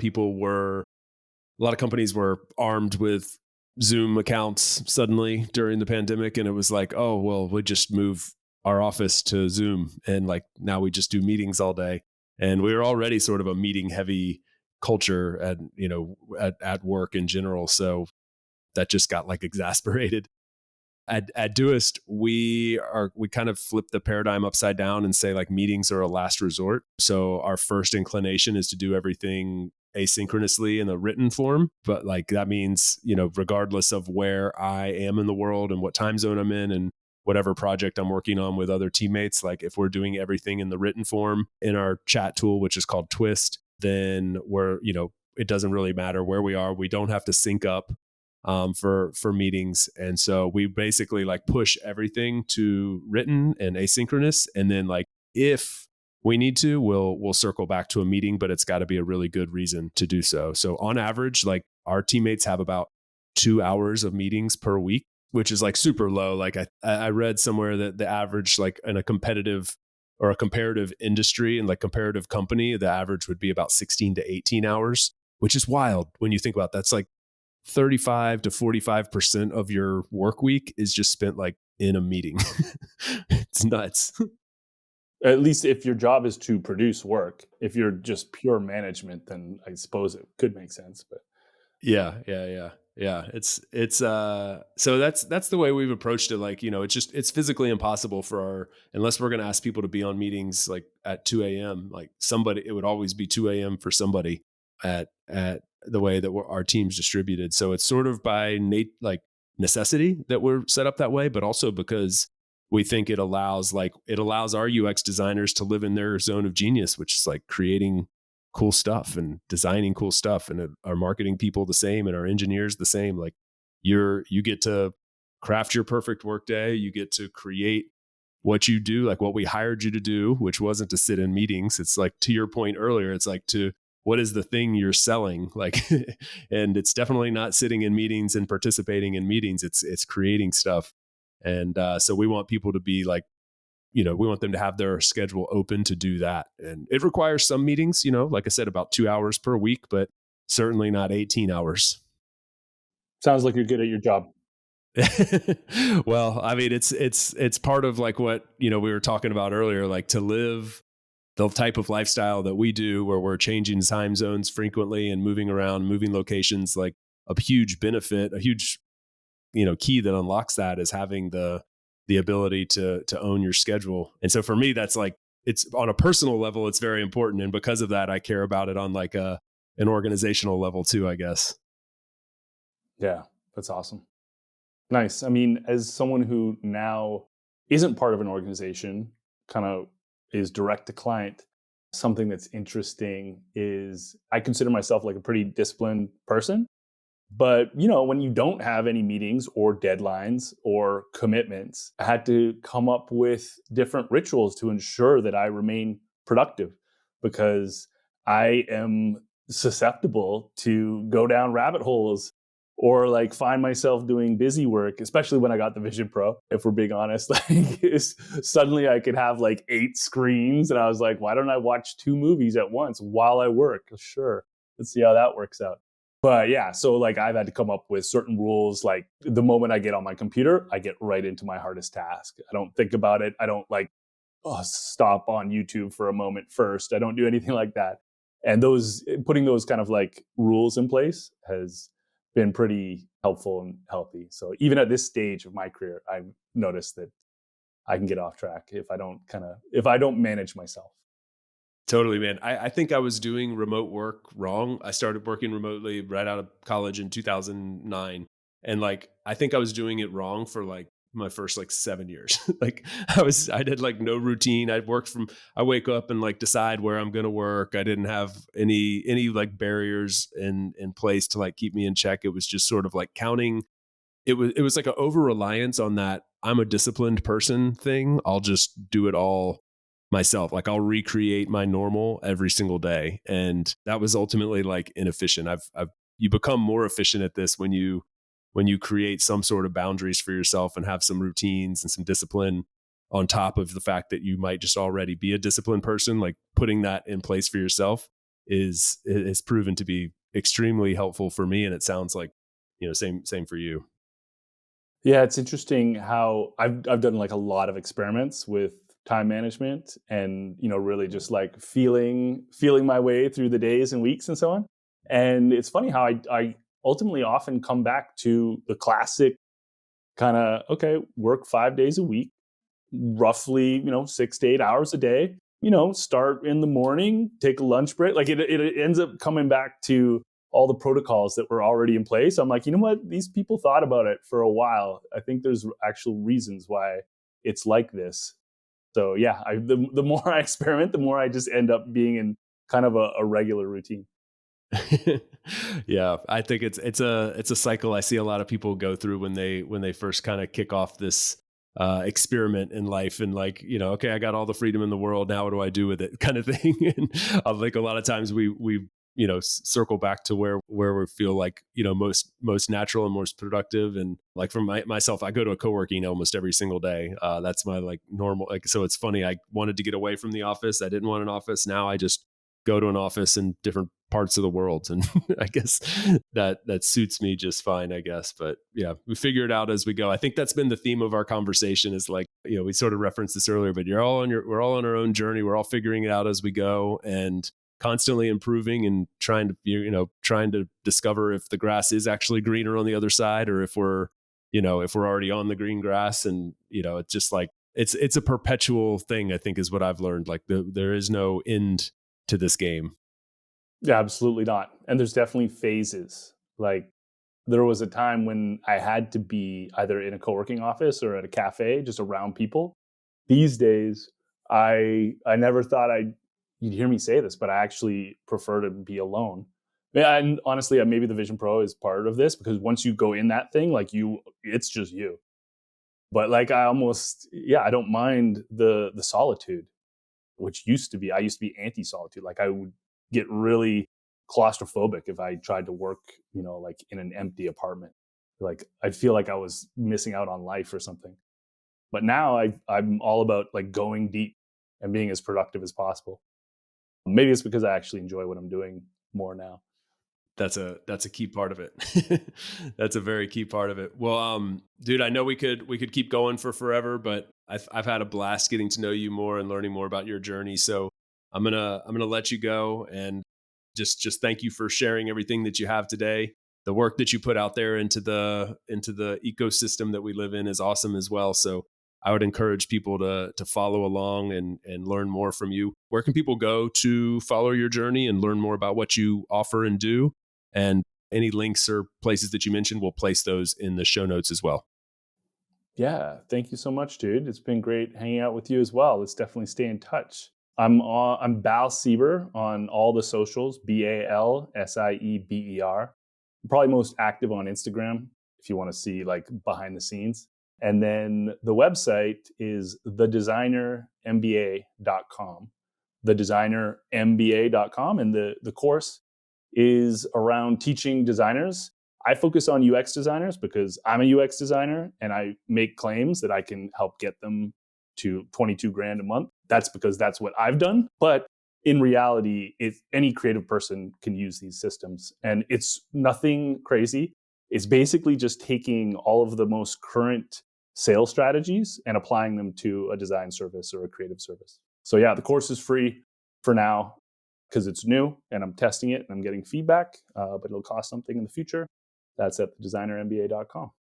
companies were armed with Zoom accounts suddenly during the pandemic. And it was like, oh, well, we just move our office to Zoom. And like now we just do meetings all day. And we were already sort of a meeting heavy culture at work in general. So that just got like exasperated. At Doist, we kind of flip the paradigm upside down and say like meetings are a last resort. So our first inclination is to do everything asynchronously in a written form. But like that means, regardless of where I am in the world and what time zone I'm in and whatever project I'm working on with other teammates, like if we're doing everything in the written form in our chat tool, which is called Twist, then it doesn't really matter where we are. We don't have to sync up for meetings. And so we basically like push everything to written and asynchronous. And then like if we need to, we'll circle back to a meeting, but it's got to be a really good reason to do so. So on average, like our teammates have about 2 hours of meetings per week, which is like super low. Like I read somewhere that the average, like in a competitive or a comparative industry and like comparative company, the average would be about 16 to 18 hours, which is wild when you think about that. That's like 35 to 45% of your work week is just spent like in a meeting. It's nuts. At least if your job is to produce work. If you're just pure management, then I suppose it could make sense. But Yeah. So that's the way we've approached it. Like, it's physically impossible unless we're going to ask people to be on meetings like at 2 a.m. Like it would always be 2 a.m. for somebody at the way that our team's distributed. So it's sort of by necessity that we're set up that way, but also because we think it allows our UX designers to live in their zone of genius, which is like creating cool stuff and designing cool stuff, and our marketing people the same and our engineers the same. Like you get to craft your perfect workday. You get to create what you do, like what we hired you to do, which wasn't to sit in meetings. It's like, to your point earlier, it's like what is the thing you're selling? Like, and it's definitely not sitting in meetings and participating in meetings. It's creating stuff. And so we want people to be like, we want them to have their schedule open to do that. And it requires some meetings, like I said, about 2 hours per week, but certainly not 18 hours. sounds like you're good at your job. Well, I mean, it's part of like what, we were talking about earlier, like to live the type of lifestyle that we do, where we're changing time zones frequently and moving around, moving locations. Like a huge benefit, a huge, key that unlocks that is having the ability to own your schedule. And so for me, that's like, it's on a personal level, it's very important. And because of that, I care about it on like an organizational level too, I guess. Yeah, that's awesome. Nice. I mean, as someone who now isn't part of an organization, kind of is direct to client, something that's interesting is I consider myself like a pretty disciplined person. But, when you don't have any meetings or deadlines or commitments, I had to come up with different rituals to ensure that I remain productive, because I am susceptible to go down rabbit holes or like find myself doing busy work, especially when I got the Vision Pro, if we're being honest. Suddenly I could have like 8 screens, and I was like, why don't I watch 2 movies at once while I work? Sure. Let's see how that works out. But yeah, so like I've had to come up with certain rules. Like the moment I get on my computer, I get right into my hardest task. I don't think about it. I don't like stop on YouTube for a moment first. I don't do anything like that. And putting those kind of like rules in place has been pretty helpful and healthy. So even at this stage of my career, I've noticed that I can get off track if I don't manage myself. Totally, man. I think I was doing remote work wrong. I started working remotely right out of college in 2009. And like, I think I was doing it wrong for like my first like 7 years. Like I did like no routine. I wake up and like decide where I'm going to work. I didn't have any like barriers in place to like keep me in check. It was just sort of like counting. It was like an over reliance on that I'm a disciplined person thing. I'll just do it all myself. Like I'll recreate my normal every single day. And that was ultimately like inefficient. I've you become more efficient at this when you create some sort of boundaries for yourself and have some routines and some discipline on top of the fact that you might just already be a disciplined person. Like putting that in place for yourself is proven to be extremely helpful for me. And it sounds like, same for you. Yeah, it's interesting how I've done like a lot of experiments with time management and really just like feeling my way through the days and weeks and so on. And it's funny how I ultimately often come back to the classic kind of, okay, work 5 days a week, roughly 6 to 8 hours a day. Start in the morning, take a lunch break. Like it ends up coming back to all the protocols that were already in place. I'm like, you know what? These people thought about it for a while. I think there's actual reasons why it's like this. So yeah, the more I experiment, the more I just end up being in kind of a regular routine. Yeah, I think it's a cycle I see a lot of people go through when they first kind of kick off this experiment in life, and like, okay, I got all the freedom in the world, now what do I do with it, kind of thing. And like a lot of times we circle back to where we feel like most natural and most productive. And like for myself, I go to a co-working almost every single day. That's my like normal, like, so it's funny, I wanted to get away from the office, I didn't want an office, now I just go to an office in different parts of the world. And I guess that suits me just fine, I guess. But yeah, we figure it out as we go. I think that's been the theme of our conversation, is like, we sort of referenced this earlier, but we're all on our own journey. We're all figuring it out as we go and constantly improving and trying to discover if the grass is actually greener on the other side, or if we're already on the green grass. And, it's just like, it's a perpetual thing, I think, is what I've learned. Like there is no end to this game. Yeah, absolutely not. And there's definitely phases. Like there was a time when I had to be either in a co-working office or at a cafe, just around people. These days, I never thought you'd hear me say this, but I actually prefer to be alone. Yeah, and honestly, maybe the Vision Pro is part of this, because once you go in that thing, like it's just you. But like I don't mind the solitude, which I used to be anti-solitude. Like I would get really claustrophobic if I tried to work, like in an empty apartment. Like I'd feel like I was missing out on life or something. But now I'm all about like going deep and being as productive as possible. Maybe it's because I actually enjoy what I'm doing more now. That's a key part of it. That's a very key part of it. Well, dude, I know we could keep going for forever, but I've had a blast getting to know you more and learning more about your journey. So I'm gonna let you go, and just thank you for sharing everything that you have today. The work that you put out there into the ecosystem that we live in is awesome as well. So I would encourage people to follow along and learn more from you. Where can people go to follow your journey and learn more about what you offer and do? And any links or places that you mentioned, we'll place those in the show notes as well. Yeah, thank you so much, dude. It's been great hanging out with you as well. Let's definitely stay in touch. I'm Bal Sieber on all the socials, BalSieber. I'm probably most active on Instagram if you want to see like behind the scenes. And then the website is thedesignermba.com. Thedesignermba.com. And the course is around teaching designers. I focus on UX designers because I'm a UX designer and I make claims that I can help get them to 22 grand a month. That's because that's what I've done. But in reality, any creative person can use these systems, and it's nothing crazy. It's basically just taking all of the most current sales strategies and applying them to a design service or a creative service. So yeah, the course is free for now because it's new and I'm testing it and I'm getting feedback, but it'll cost something in the future. That's at designermba.com.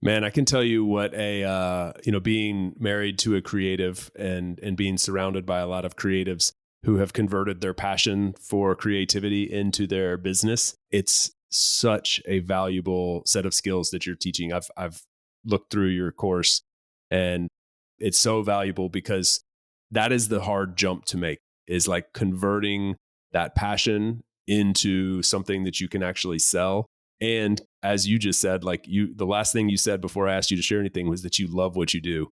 Man, I can tell you what being married to a creative and being surrounded by a lot of creatives who have converted their passion for creativity into their business. It's such a valuable set of skills that you're teaching. I've looked through your course, and it's so valuable because that is the hard jump to make, is like converting that passion into something that you can actually sell. And as you just said, like the last thing you said before I asked you to share anything was that you love what you do,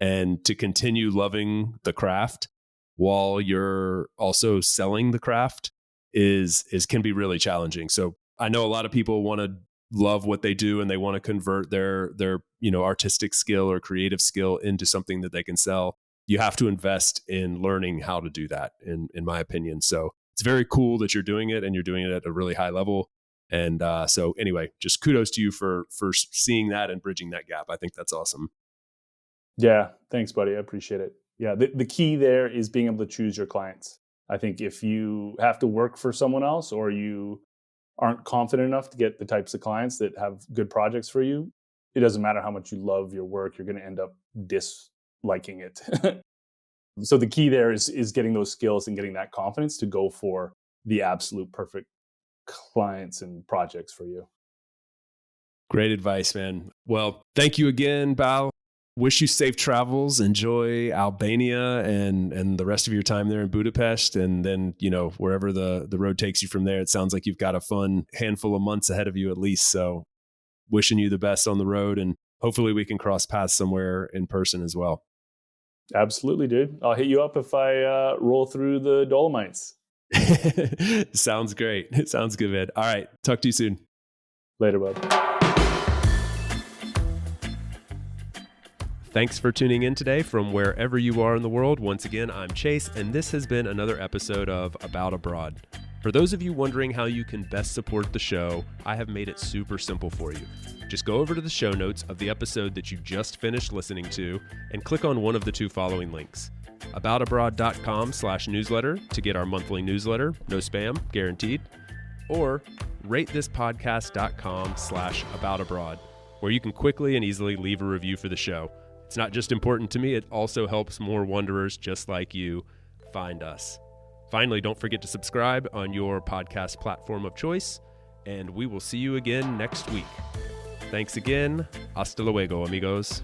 and to continue loving the craft while you're also selling the craft is can be really challenging. So I know a lot of people want to love what they do and they want to convert their artistic skill or creative skill into something that they can sell. You have to invest in learning how to do that, in my opinion. So it's very cool that you're doing it, and you're doing it at a really high level. And so anyway, just kudos to you for seeing that and bridging that gap. I think that's awesome. Yeah, thanks, buddy. I appreciate it. Yeah, the key there is being able to choose your clients. I think if you have to work for someone else, or you aren't confident enough to get the types of clients that have good projects for you, it doesn't matter how much you love your work, you're going to end up disliking it. So the key there is getting those skills and getting that confidence to go for the absolute perfect clients and projects for you. Great advice, man. Well, thank you again, Bal. Wish you safe travels. Enjoy Albania and the rest of your time there in Budapest. And then, wherever the road takes you from there, it sounds like you've got a fun handful of months ahead of you at least. So wishing you the best on the road, and hopefully we can cross paths somewhere in person as well. Absolutely, dude. I'll hit you up if I roll through the Dolomites. Sounds great. It sounds good, man. All right. Talk to you soon. Later, bud. Thanks for tuning in today from wherever you are in the world. Once again, I'm Chase, and this has been another episode of About Abroad. For those of you wondering how you can best support the show, I have made it super simple for you. Just go over to the show notes of the episode that you just finished listening to and click on one of the two following links. aboutabroad.com/newsletter to get our monthly newsletter, no spam, guaranteed, or ratethispodcast.com/aboutabroad, where you can quickly and easily leave a review for the show. It's not just important to me, it also helps more wanderers just like you find us. Finally, don't forget to subscribe on your podcast platform of choice, and we will see you again next week. Thanks again. Hasta luego, amigos.